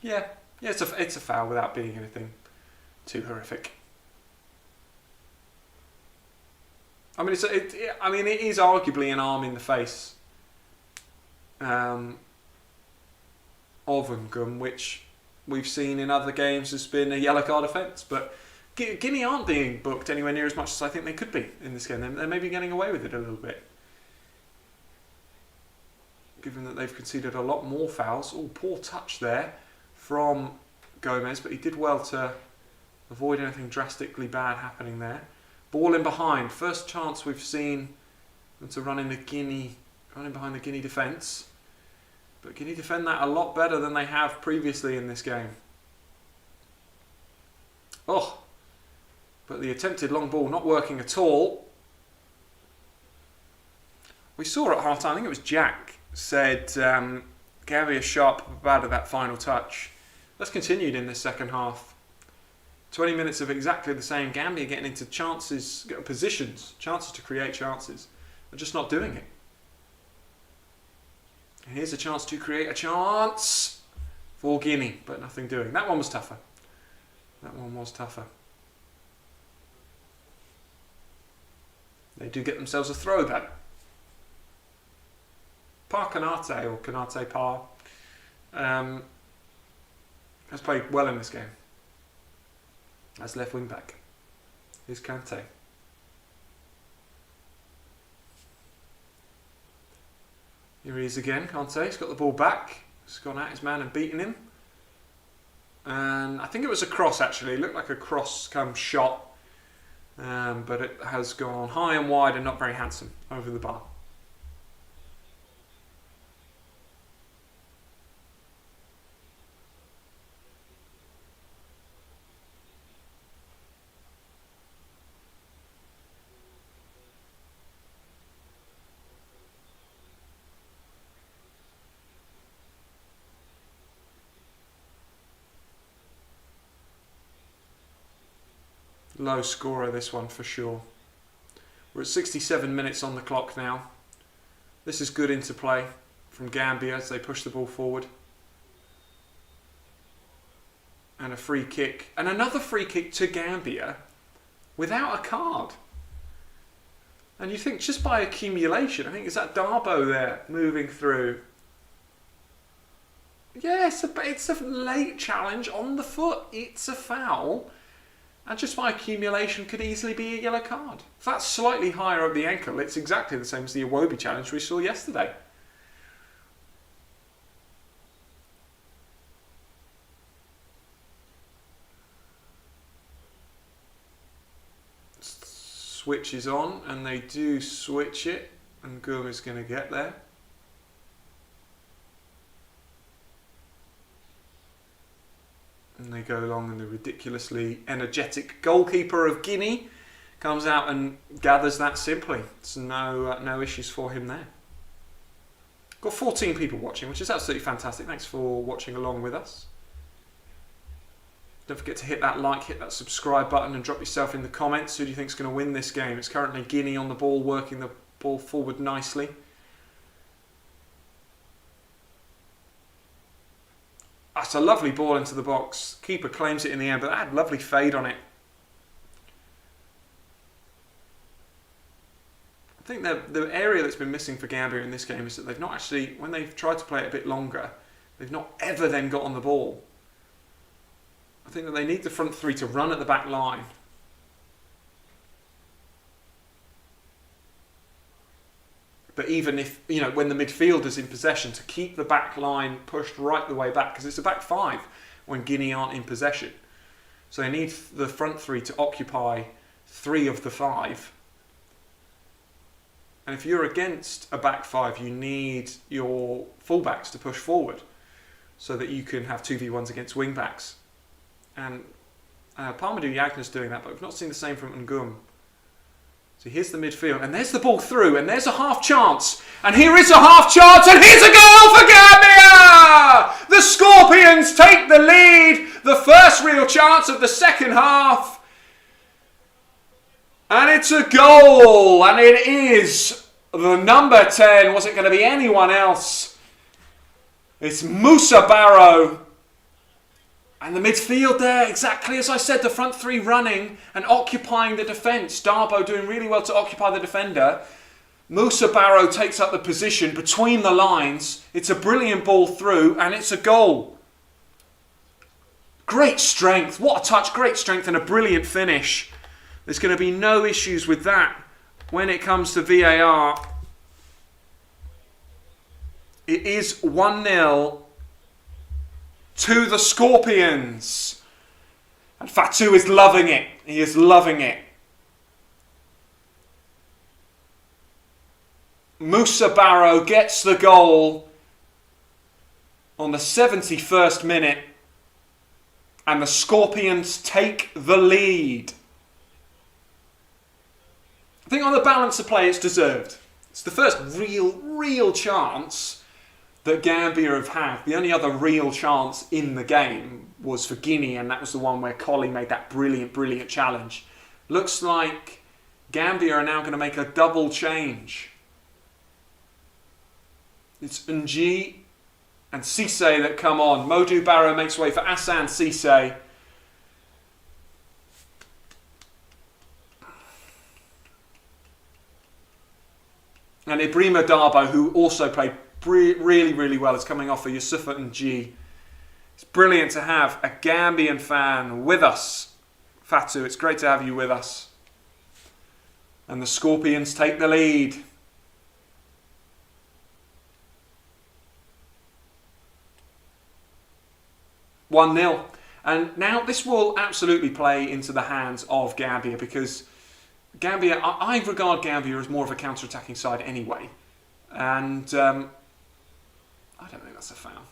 Yeah, it's a foul without being anything too horrific. I mean, it is arguably an arm in the face of Ngum, which we've seen in other games has been a yellow card offence. But Guinea aren't being booked anywhere near as much as I think they could be in this game. They're maybe getting away with it a little bit, given that they've conceded a lot more fouls. Oh, poor touch there from Gomez, but he did well to avoid anything drastically bad happening there. Ball in behind. First chance we've seen them to run in behind the Guinea defence. But Guinea defend that a lot better than they have previously in this game. Oh, but the attempted long ball not working at all. We saw at half time, I think it was Jack, said Gambia sharp bad at that final touch. That's continued in this second half. 20 minutes of exactly the same. Gambia getting into chances, positions, chances to create chances. They're just not doing it. And here's a chance to create a chance for Guinea, but nothing doing. That one was tougher. They do get themselves a throw though. Pa Kanate, or Kanate Pa, has played well in this game. As left wing back. Here's Kante. Here he is again, Kante. He's got the ball back. He's gone at his man and beaten him. And I think it was a cross actually. It looked like a cross come shot. But it has gone high and wide and not very handsome over the bar. Low scorer this one for sure. We're at 67 minutes on the clock now. This is good interplay from Gambia as they push the ball forward. And a free kick. And another free kick to Gambia without a card. And you think just by accumulation, I think, is that Darbo there moving through? Yeah, it's a late challenge on the foot. It's a foul. And just by accumulation could easily be a yellow card. If that's slightly higher up the ankle, it's exactly the same as the Iwobi challenge we saw yesterday. switch is on, and they do switch it, and Ngum is going to get there. And they go along, and the ridiculously energetic goalkeeper of Guinea comes out and gathers that simply. It's no issues for him there. Got 14 people watching, which is absolutely fantastic. Thanks for watching along with us. Don't forget to hit that like, hit that subscribe button, and drop yourself in the comments. Who do you think is going to win this game? It's currently Guinea on the ball, working the ball forward nicely. That's a lovely ball into the box. Keeper claims it in the end, but that had lovely fade on it. I think the area that's been missing for Gambia in this game is that they've not actually, when they've tried to play it a bit longer, they've not ever then got on the ball. I think that they need the front three to run at the back line. But even if, you know, when the midfielder's in possession, to keep the back line pushed right the way back, because it's a back five when Guinea aren't in possession. So they need the front three to occupy 3 of the 5. And if you're against a back 5, you need your fullbacks to push forward so that you can have 2v1s against wing-backs. And Palmadou Yagna's doing that, but we've not seen the same from Ngum. So here's the midfield, and there's the ball through, and there's a half chance. And here is a half chance, and here's a goal for Gambia! The Scorpions take the lead, the first real chance of the second half. And it's a goal, and it is the number 10. Was it going to be anyone else? It's Musa Barrow. And the midfield there, exactly as I said, the front three running and occupying the defence. Darboe doing really well to occupy the defender. Musa Barrow takes up the position between the lines. It's a brilliant ball through, and it's a goal. Great strength. What a touch. Great strength and a brilliant finish. There's going to be no issues with that when it comes to VAR. It is 1-0 to the Scorpions. And Fatou is loving it. He is loving it. Musa Barrow gets the goal on the 71st minute. And the Scorpions take the lead. I think on the balance of play, it's deserved. It's the first real chance that Gambia have had. The only other real chance in the game was for Guinea, and that was the one where Colley made that brilliant challenge. Looks like Gambia are now going to make a double change. It's Nji and Cisse that come on. Modou Barrow makes way for Hassan Cisse. And Ibrahima Darboe, who also played really well, is coming off for Yusufa Nji. It's brilliant to have a Gambian fan with us. Fatou, it's great to have you with us. And the Scorpions take the lead. (1-0). And now this will absolutely play into the hands of Gambia, because Gambia, I regard Gambia as more of a counter-attacking side anyway. And I don't think that's a foul.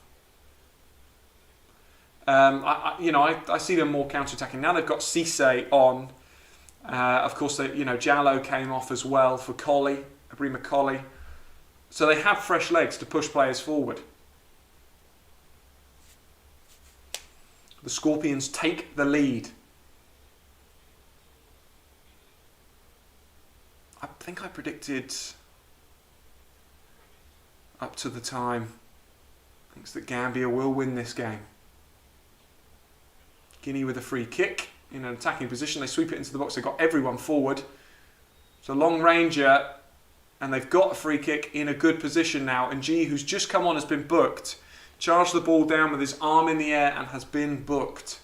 I see them more counter-attacking. Now they've got Cisse on. Of course, Jallo came off as well for Colley, Ibrahima Colley. So they have fresh legs to push players forward. The Scorpions take the lead. I think I predicted up to the time thinks that Gambia will win this game. Guinea with a free kick in an attacking position. They sweep it into the box. They've got everyone forward. It's a long ranger, and they've got a free kick in a good position now. And G, who's just come on, has been booked. Charged the ball down with his arm in the air and has been booked.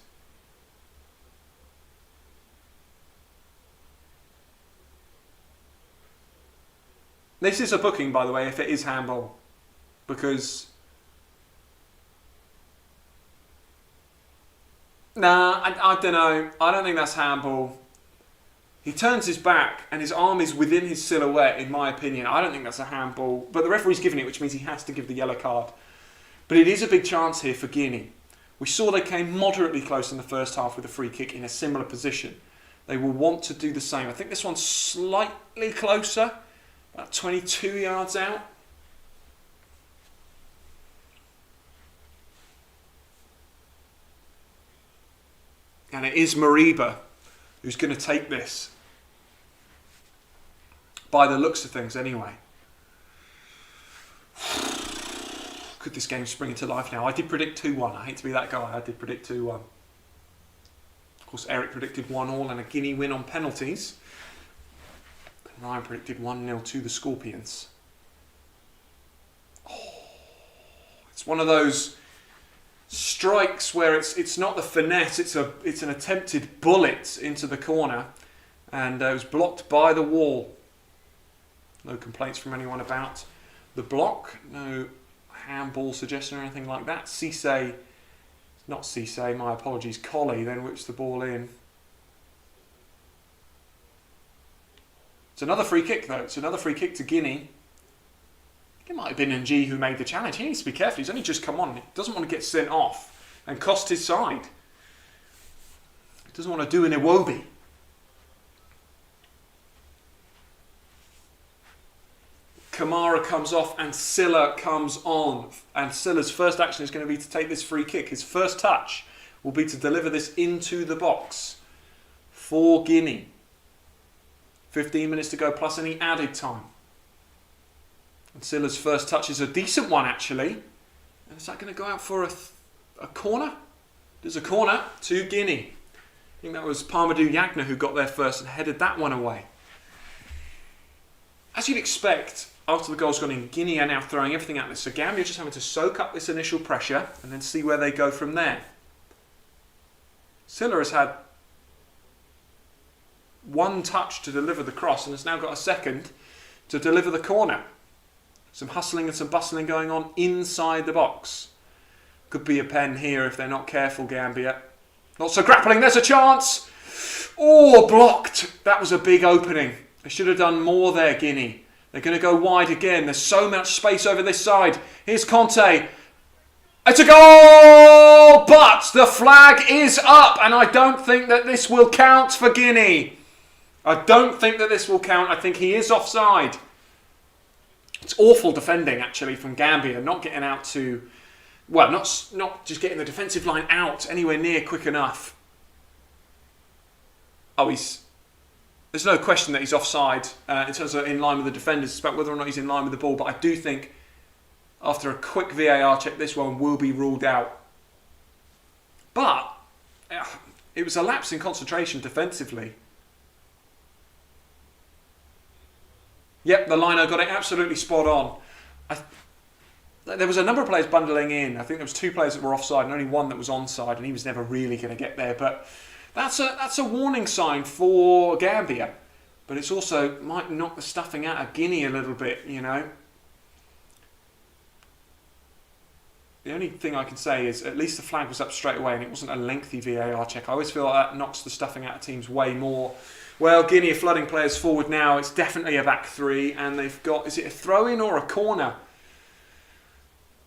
This is a booking, by the way, if it is handball. Because nah, I don't know. I don't think that's handball. He turns his back and his arm is within his silhouette, in my opinion. I don't think that's a handball, but the referee's given it, which means he has to give the yellow card. But it is a big chance here for Guinea. We saw they came moderately close in the first half with a free kick in a similar position. They will want to do the same. I think this one's slightly closer, about 22 yards out. And it is Mariba who's going to take this. By the looks of things, anyway. Could this game spring into life now? I did predict 2-1. I hate to be that guy. I did predict 2-1. Of course, Eric predicted 1-1 and a Guinea win on penalties. And Ryan predicted 1-0 to the Scorpions. Oh, it's one of those strikes where it's not the finesse, it's an attempted bullet into the corner, and it was blocked by the wall. No complaints from anyone about the block, no handball suggestion or anything like that. Not Cisse, my apologies, Colley then whips the ball in. It's another free kick though, it's another free kick to Guinea. It might have been Ng who made the challenge. He needs to be careful. He's only just come on. He doesn't want to get sent off and cost his side. He doesn't want to do an Iwobi. Kamara comes off and Silla comes on. And Silla's first action is going to be to take this free kick. His first touch will be to deliver this into the box for Guinea. 15 minutes to go plus any added time. And Silla's first touch is a decent one, actually. And is that going to go out for a corner? There's a corner to Guinea. I think that was Parmadou Yagna who got there first and headed that one away. As you'd expect, after the goal's gone in, Guinea are now throwing everything at this. So Gambia just having to soak up this initial pressure and then see where they go from there. Silla has had one touch to deliver the cross and has now got a second to deliver the corner. Some hustling and some bustling going on inside the box. Could be a pen here if they're not careful, Gambia. Not so grappling, there's a chance! Oh, blocked! That was a big opening. They should have done more there, Guinea. They're going to go wide again. There's so much space over this side. Here's Conte. It's a goal! But the flag is up, and I don't think that this will count for Guinea. I don't think that this will count. I think he is offside. It's awful defending, actually, from Gambia, not getting out to... Well, not just getting the defensive line out anywhere near quick enough. Oh, there's no question that he's offside in terms of in line with the defenders. It's about whether or not he's in line with the ball. But I do think, after a quick VAR check, this one will be ruled out. But it was a lapse in concentration defensively. Yep, the liner got it absolutely spot on. There was a number of players bundling in. I think there was 2 players that were offside and only one that was onside, and he was never really going to get there. But that's a warning sign for Gambia. But it's also might knock the stuffing out of Guinea a little bit, you know. The only thing I can say is at least the flag was up straight away and it wasn't a lengthy VAR check. I always feel like that knocks the stuffing out of teams way more. Well, Guinea are flooding players forward now. It's definitely a back 3 and they've got, is it a throw-in or a corner?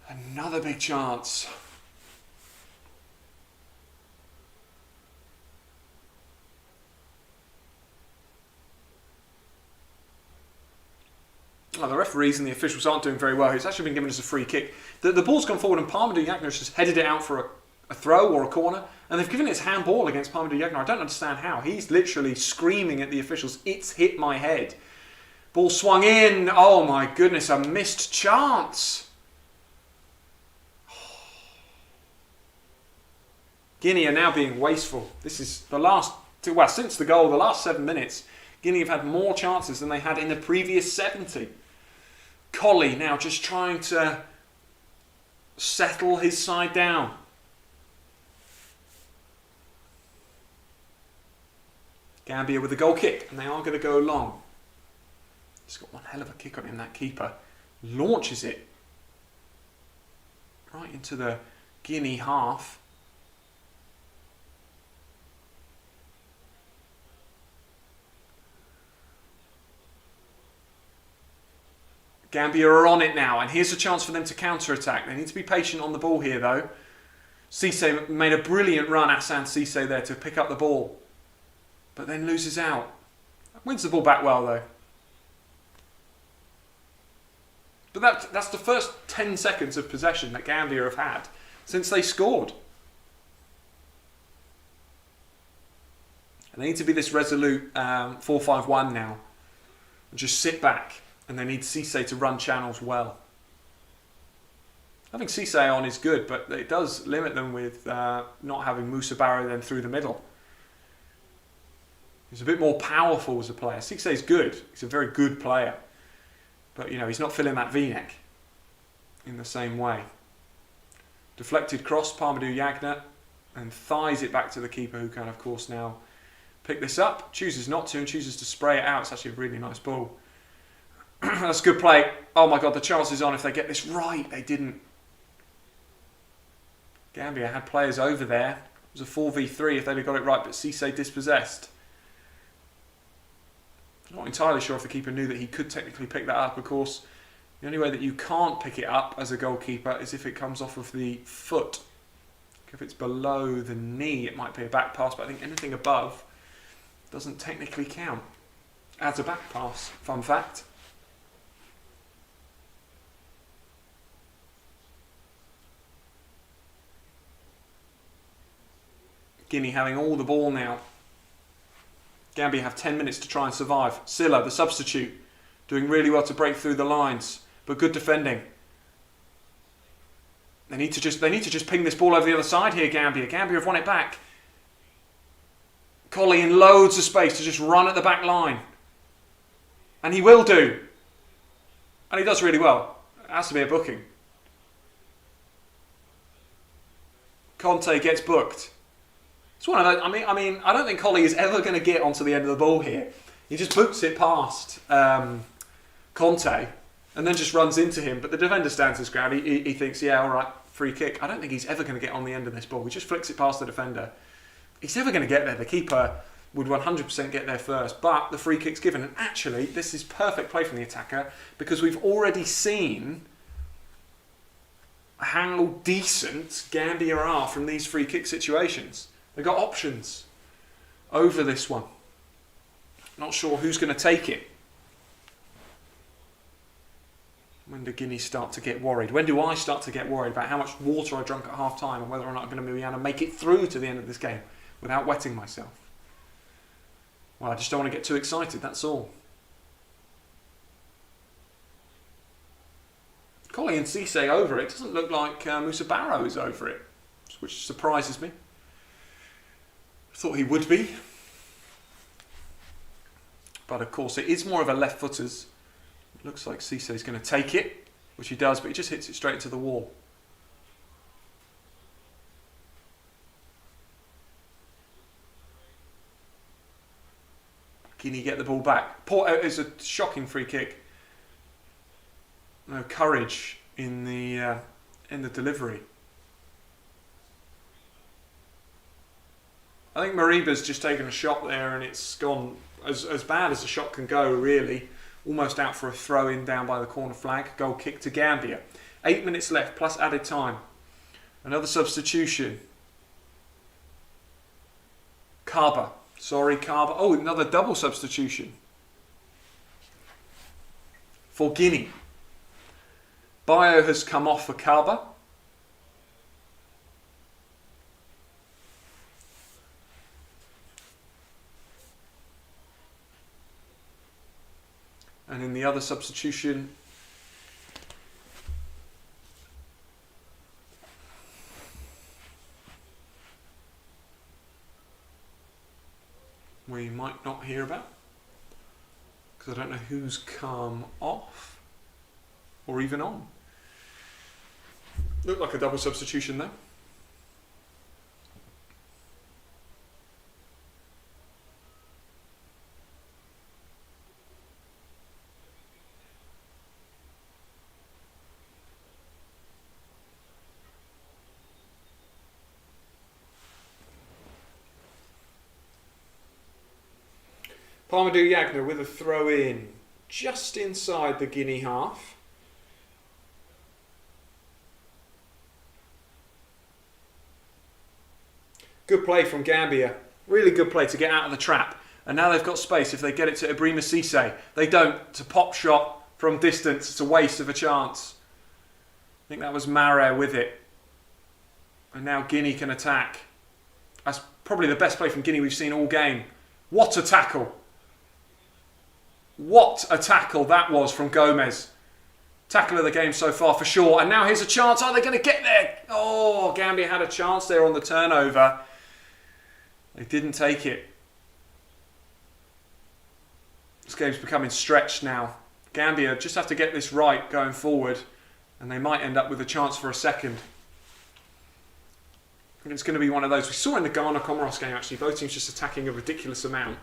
Another big chance. Oh, the referees and the officials aren't doing very well. It's actually been given as a free kick. The ball's gone forward and Parmadou Yagna has just headed it out for a throw or a corner. And they've given it as handball against Parmadou Yagna. I don't understand how. He's literally screaming at the officials, "It's hit my head." Ball swung in. Oh my goodness, a missed chance. Guinea are now being wasteful. This is the last, well, since the goal, the last 7 minutes, Guinea have had more chances than they had in the previous 70. Colley now just trying to settle his side down. Gambia with a goal kick, and they are going to go long. He's got one hell of a kick on him, that keeper. Launches it right into the Guinea half. Gambia are on it now, and here's a chance for them to counter-attack. They need to be patient on the ball here, though. Cisse made a brilliant run, Hassan Cisse there, to pick up the ball, but then loses out. Wins the ball back well, though. But that's the first 10 seconds of possession that Gambia have had since they scored. And they need to be this resolute 4-5-1 now. And just sit back. And they need Cisse to run channels well. Having Cisse on is good, but it does limit them with not having Moussa Barrow then through the middle. He's a bit more powerful as a player. Cisse is good. He's a very good player. But, you know, he's not filling that V-neck in the same way. Deflected cross, Parmadou Yagna, and thighs it back to the keeper, who can, of course, now pick this up. Chooses not to and chooses to spray it out. It's actually a really nice ball. That's a good play. Oh, my God, the chance is on if they get this right. They didn't. Gambia had players over there. It was a 4v3 if they'd have got it right, but Cisse dispossessed. I'm not entirely sure if the keeper knew that he could technically pick that up. Of course, the only way that you can't pick it up as a goalkeeper is if it comes off of the foot. If it's below the knee, it might be a back pass, but I think anything above doesn't technically count as a back pass. Fun fact. Guinea having all the ball now. Gambia have 10 minutes to try and survive. Silla, the substitute, doing really well to break through the lines, but good defending. They need to just ping this ball over the other side here, Gambia. Gambia have won it back. Colley in loads of space to just run at the back line. And he will do. And he does really well. It has to be a booking. Conte gets booked. It's one of those, I mean, I don't think Colley is ever going to get onto the end of the ball here. He just boots it past Conte and then just runs into him. But the defender stands his ground. He thinks, yeah, all right, free kick. I don't think he's ever going to get on the end of this ball. He just flicks it past the defender. He's never going to get there. The keeper would 100% get there first, but the free kick's given. And actually, this is perfect play from the attacker because we've already seen how decent Gambia are from these free kick situations. They've got options over this one. Not sure who's going to take it. When do Guinea start to get worried? When do I start to get worried about how much water I drunk at half time and whether or not I'm going to be able to make it through to the end of this game without wetting myself? Well, I just don't want to get too excited, that's all. Colley and Cisse over it. Doesn't look like Moussa Barrow is over it, which surprises me. Thought he would be. But of course it is more of a left footer's. It looks like Cisse is going to take it, which he does, but he just hits it straight into the wall. Guinea get the ball back. Porto is a shocking free kick. No courage in the delivery. I think Mariba's just taken a shot there and it's gone as bad as a shot can go, really. Almost out for a throw-in down by the corner flag. Goal kick to Gambia. 8 minutes left plus added time. Another substitution. Kaba. Sorry, Kaba. Oh, another double substitution. For Guinea. Bio has come off for Kaba. And in the other substitution, we might not hear about, because I don't know who's come off or even on. Looked like a double substitution though. Parmadou Yagna with a throw in just inside the Guinea half. Good play from Gambia. Really good play to get out of the trap. And now they've got space if they get it to Ibrahima Cisse. They don't. It's a pop shot from distance. It's a waste of a chance. I think that was Mare with it. And now Guinea can attack. That's probably the best play from Guinea we've seen all game. What a tackle. What a tackle that was from Gomez. Tackle of the game so far for sure. And now here's a chance. Are they going to get there? Oh, Gambia had a chance there on the turnover. They didn't take it. This game's becoming stretched now. Gambia just have to get this right going forward, and they might end up with a chance for a second. And it's going to be one of those. We saw in the Ghana-Comoros game, actually, both teams just attacking a ridiculous amount.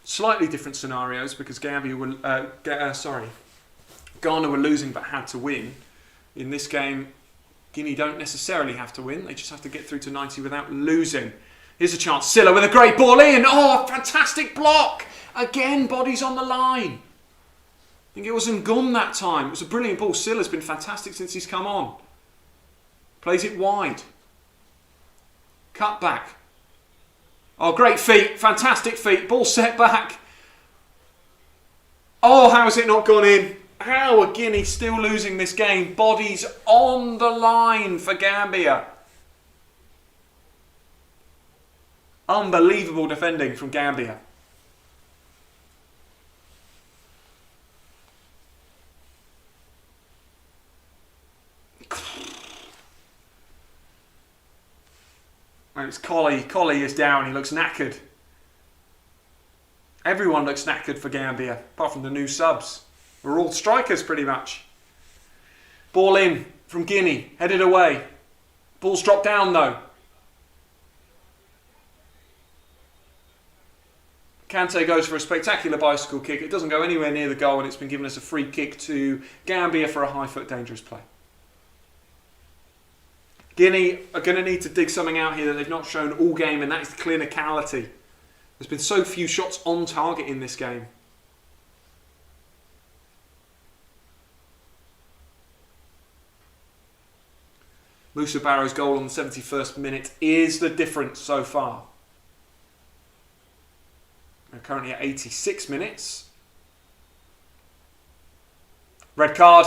Slightly different scenarios because Ghana were losing but had to win. In this game, Guinea don't necessarily have to win. They just have to get through to 90 without losing. Here's a chance. Silla with a great ball in. Oh, fantastic block. Again, bodies on the line. I think it was Ngum that time. It was a brilliant ball. Silla's been fantastic since he's come on. Plays it wide. Cut back. Oh, great feet. Fantastic feet. Ball set back. Oh, how has it not gone in? How are Guinea still losing this game? Bodies on the line for Gambia. Unbelievable defending from Gambia. And it's Colley. Colley is down. He looks knackered. Everyone looks knackered for Gambia, apart from the new subs. We're all strikers pretty much. Ball in from Guinea. Headed away. Ball's dropped down though. Kante goes for a spectacular bicycle kick. It doesn't go anywhere near the goal, and it's been given us a free kick to Gambia for a high-foot dangerous play. Guinea are going to need to dig something out here that they've not shown all game, and that is the clinicality. There's been so few shots on target in this game. Musa Barrow's goal on the 71st minute is the difference so far. We're currently at 86 minutes. Red card.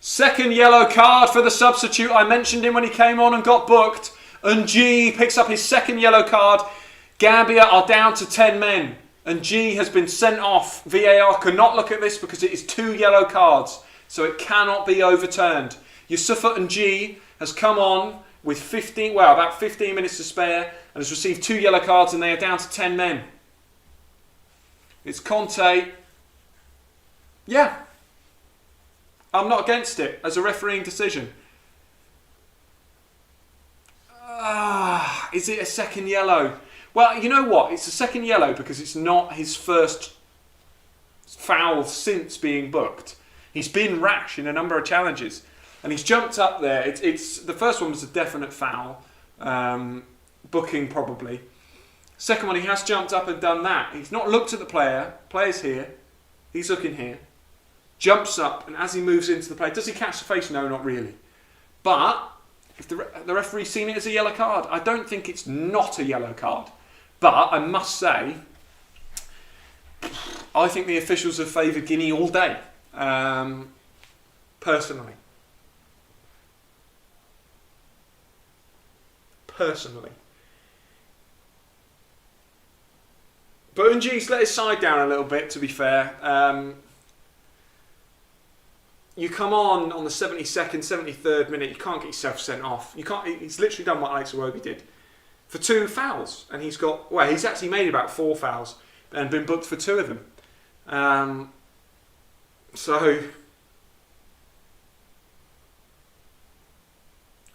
Second yellow card for the substitute. I mentioned him when he came on and got booked. Ng picks up his second yellow card. Gambia are down to 10 men. Ng has been sent off. VAR cannot look at this because it is 2 yellow cards. So it cannot be overturned. Yusufa Ng has come on with about 15 minutes to spare and has received 2 yellow cards, and they are down to 10 men. It's Conte. Yeah. I'm not against it as a refereeing decision. Is it a second yellow? Well, you know what? It's a second yellow because it's not his first foul since being booked. He's been rash in a number of challenges. And he's jumped up there. It's the first one was a definite foul. Booking probably. Second one, he has jumped up and done that. He's not looked at the player. Player's here. He's looking here. Jumps up, and as he moves into the play, does he catch the face? No, not really. But if the referee's seen it as a yellow card, I don't think it's not a yellow card. But I must say, I think the officials have favoured Guinea all day, personally. But Ng's let his side down a little bit, to be fair. You come on the 72nd, 73rd minute, you can't get yourself sent off. You can't. He's literally done what Alex Iwobi did for 2 fouls. And he's actually made about 4 fouls and been booked for 2 of them.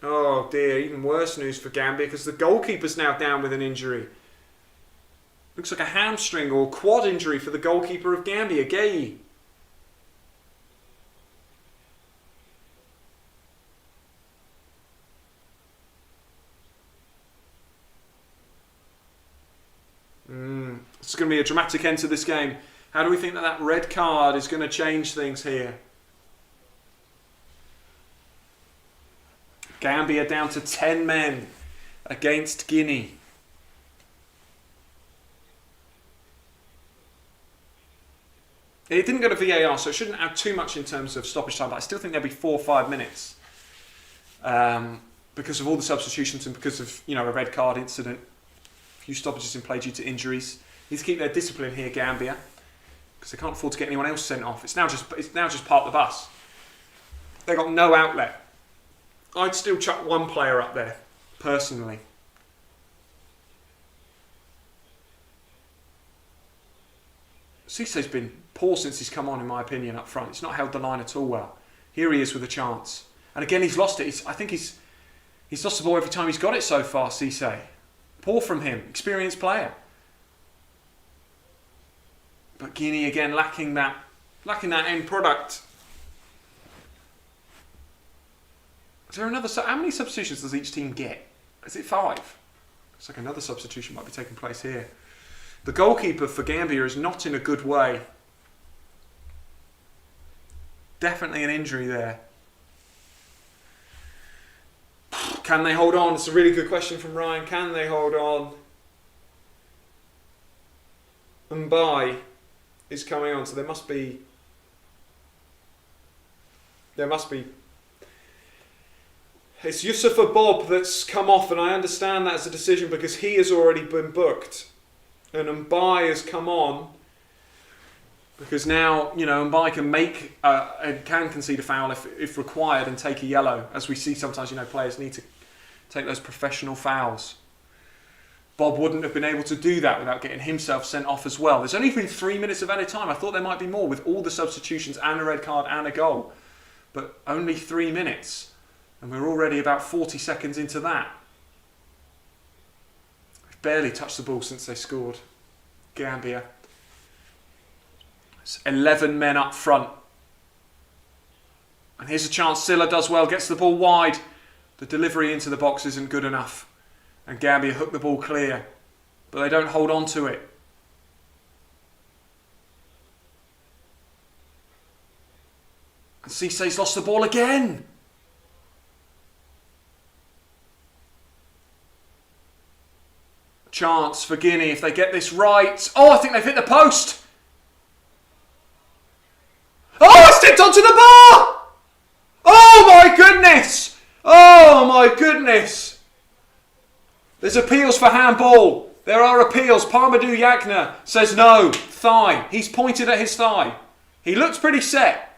Oh dear, even worse news for Gambia because the goalkeeper's now down with an injury. Looks like a hamstring or quad injury for the goalkeeper of Gambia, Gueye. It's going to be a dramatic end to this game. How do we think that red card is going to change things here? Gambia down to 10 men against Guinea. It didn't go to VAR, so it shouldn't add too much in terms of stoppage time, but I still think there'll be 4 or 5 minutes because of all the substitutions and because of, you know, a red card incident, a few stoppages in play due to injuries. Need to keep their discipline here, Gambia, because they can't afford to get anyone else sent off. It's now just park the bus. They've got no outlet. I'd still chuck one player up there, personally. Cisse's been poor since he's come on, in my opinion, up front. He's not held the line at all well. Here he is with a chance. And again, he's lost it. I think he's lost the ball every time he's got it so far, Cisse. Poor from him. Experienced player. But Guinea, again, lacking that end product. Is there another... How many substitutions does each team get? Is it 5? Looks like another substitution might be taking place here. The goalkeeper for Gambia is not in a good way. Definitely an injury there. Can they hold on? It's a really good question from Ryan. Can they hold on? Mbai is coming on, so there must be... It's Yusufa Bob that's come off, and I understand that as a decision because he has already been booked. And Mbai has come on because now, you know, Mbai can concede a foul if required and take a yellow. As we see sometimes, you know, players need to take those professional fouls. Bob wouldn't have been able to do that without getting himself sent off as well. There's only been 3 minutes of added time. I thought there might be more with all the substitutions and a red card and a goal. But only 3 minutes. And we're already about 40 seconds into that. They've barely touched the ball since they scored. Gambia. It's 11 men up front. And here's a chance. Silla does well, gets the ball wide. The delivery into the box isn't good enough. And Gambia hook the ball clear. But they don't hold on to it. And Cisse's lost the ball again. Chance for Guinea if they get this right. Oh, I think they've hit the post. Oh, it's tipped onto the bar. Oh my goodness. Oh my goodness. There's appeals for handball. There are appeals. Parmadou Yagna says no. Thigh. He's pointed at his thigh. He looks pretty set.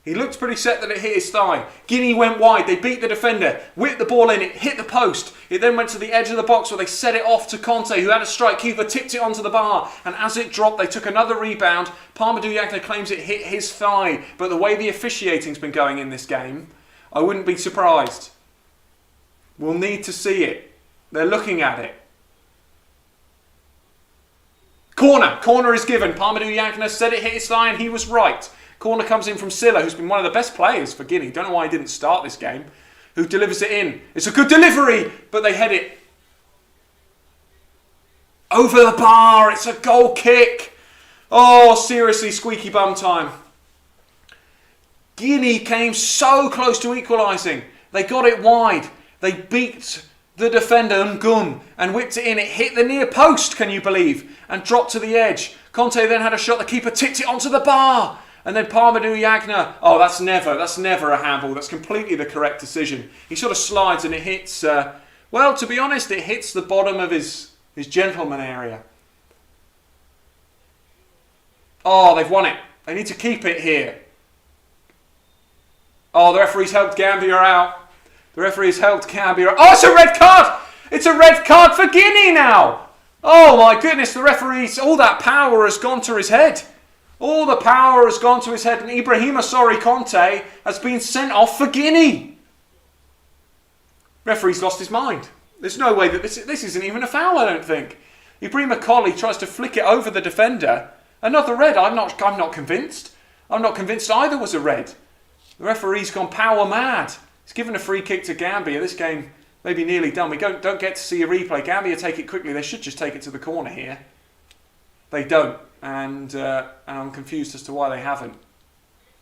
He looked pretty set that it hit his thigh. Guinea went wide. They beat the defender. Whipped the ball in. It hit the post. It then went to the edge of the box where they set it off to Conte, who had a strike. Keeper tipped it onto the bar. And as it dropped, they took another rebound. Parmadou Yagna claims it hit his thigh. But the way the officiating's been going in this game, I wouldn't be surprised. We'll need to see it. They're looking at it. Corner. Corner is given. Parmadou Yagna said it hit his thigh and he was right. Corner comes in from Silla, who's been one of the best players for Guinea. Don't know why he didn't start this game. Who delivers it in. It's a good delivery, but they head it over the bar. It's a goal kick. Oh, seriously, squeaky bum time. Guinea came so close to equalising. They got it wide. They beat the defender, Ngum, and whipped it in. It hit the near post, can you believe, and dropped to the edge. Conte then had a shot. The keeper tipped it onto the bar. And then Parmadou Yagna, oh, that's never a handball. That's completely the correct decision. He sort of slides and it hits, well, to be honest, it hits the bottom of his gentleman area. Oh, they've won it. They need to keep it here. Oh, the referee's helped Gambia out. The referee's helped Gambia out. Oh, it's a red card! It's a red card for Guinea now! Oh my goodness, the referee's, all that power has gone to his head. All the power has gone to his head, and Ibrahima Conte has been sent off for Guinea. Referee's lost his mind. There's no way that this isn't even a foul, I don't think. Ibrahima Colley tries to flick it over the defender. Another red. I'm not convinced. I'm not convinced either was a red. The referee's gone power mad. He's given a free kick to Gambia. This game may be nearly done. We don't get to see a replay. Gambia take it quickly. They should just take it to the corner here. They don't. And I'm confused as to why they haven't.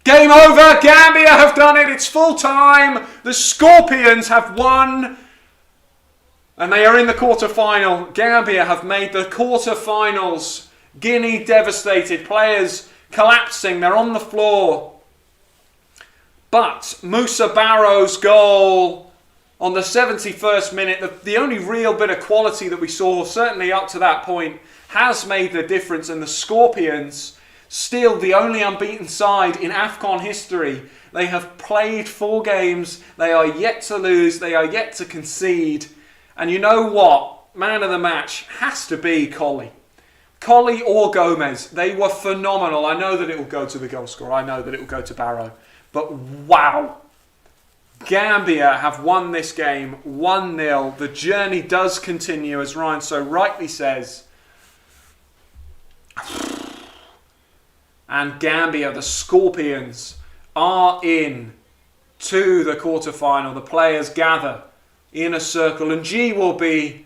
Game over! Gambia have done it! It's full time! The Scorpions have won! And they are in the quarter-final. Gambia have made the quarter-finals. Guinea devastated. Players collapsing. They're on the floor. But Musa Barrow's goal on the 71st minute, the only real bit of quality that we saw, certainly up to that point, has made the difference. And the Scorpions, still the only unbeaten side in AFCON history. They have played 4 games. They are yet to lose. They are yet to concede. And you know what? Man of the match has to be Colley. Colley or Gomez. They were phenomenal. I know that it will go to the goal scorer. I know that it will go to Barrow. But wow. Gambia have won this game 1-0. The journey does continue, as Ryan so rightly says. And Gambia, the Scorpions, are in to the quarter-final. The players gather in a circle, and G will be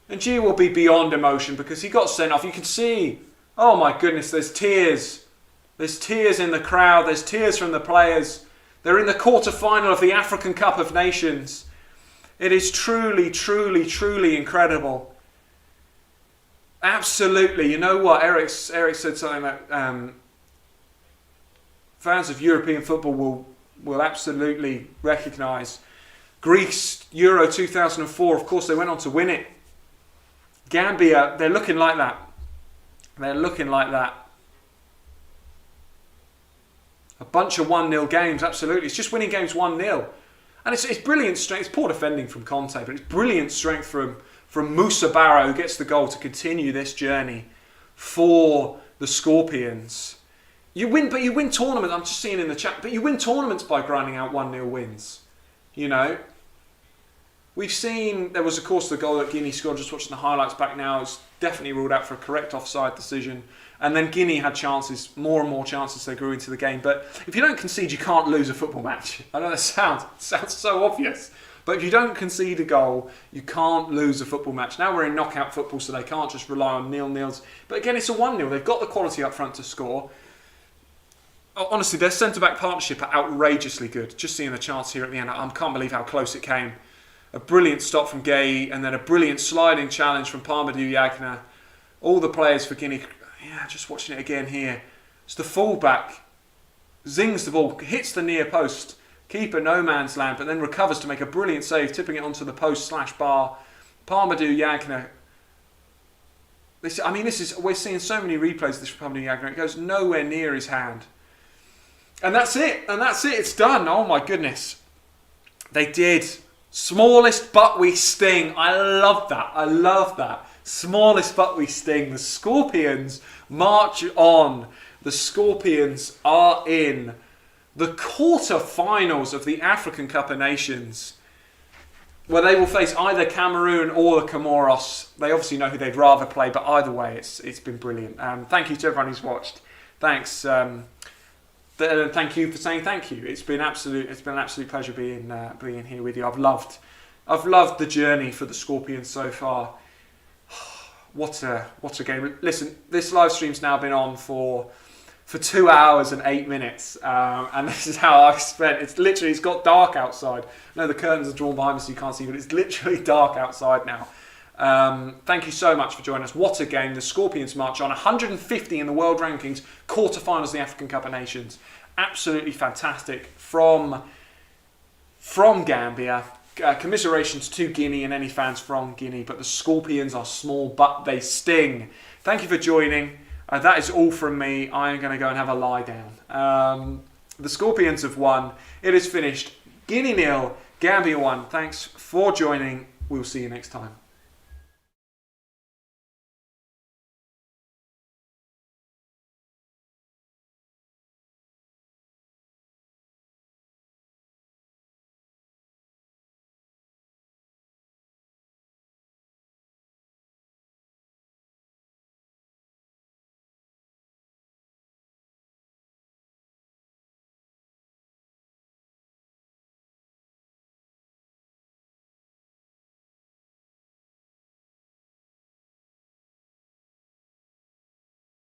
beyond emotion because he got sent off. You can see, oh my goodness, there's tears. There's tears in the crowd. There's tears from the players. They're in the quarter-final of the African Cup of Nations. It is truly, truly, truly incredible. Absolutely. You know what? Eric said something that fans of European football will absolutely recognise. Greece, Euro 2004, of course, they went on to win it. Gambia, they're looking like that. They're looking like that. A bunch of 1-0 games, absolutely. It's just winning games 1-0. And it's brilliant strength. It's poor defending from Conte, but it's brilliant strength from Musa Barrow, who gets the goal to continue this journey for the Scorpions. You win tournaments, I'm just seeing in the chat, but you win tournaments by grinding out 1-0 wins. You know, we've seen, there was of course the goal that Guinea scored, just watching the highlights back now, it's definitely ruled out for a correct offside decision. And then Guinea had chances, more and more chances they grew into the game. But if you don't concede, you can't lose a football match. I know that sounds so obvious. But if you don't concede a goal, you can't lose a football match. Now we're in knockout football, so they can't just rely on 0-0s. But again, it's a 1-0. They've got the quality up front to score. Honestly, their centre-back partnership are outrageously good. Just seeing the chance here at the end, I can't believe how close it came. A brilliant stop from Gay, and then a brilliant sliding challenge from Parmadou Yagna. All the players for Guinea. Yeah, just watching it again here. It's the fullback. Zings the ball, hits the near post. Keeper no man's land, but then recovers to make a brilliant save, tipping it onto the post/bar. Parmadou Yagna. We're seeing so many replays of this from Parmadou Yagna. It goes nowhere near his hand. And that's it. It's done. Oh my goodness. They did. Smallest but we sting. I love that. Smallest but we sting. The Scorpions march on. The Scorpions are in the quarter-finals of the African Cup of Nations, where they will face either Cameroon or the Comoros. They obviously know who they'd rather play, but either way, it's been brilliant. Thank you to everyone who's watched. Thanks. Thank you for saying thank you. It's been an absolute pleasure being here with you. I've loved the journey for the Scorpions so far. What a game! Listen, this live stream's now been on for 2 hours and 8 minutes, and this is how I've spent. It's got dark outside. I know the curtains are drawn behind me so you can't see, but it's literally dark outside now. Thank you so much for joining us. What a game. The Scorpions march on 150 in the world rankings, quarterfinals of the African Cup of Nations. Absolutely fantastic from Gambia. Commiserations to Guinea and any fans from Guinea, but the Scorpions are small but they sting. Thank you for joining. That is all from me. I am going to go and have a lie down. The Scorpions have won. It is finished. Guinea 0, Gambia 1. Thanks for joining. We'll see you next time.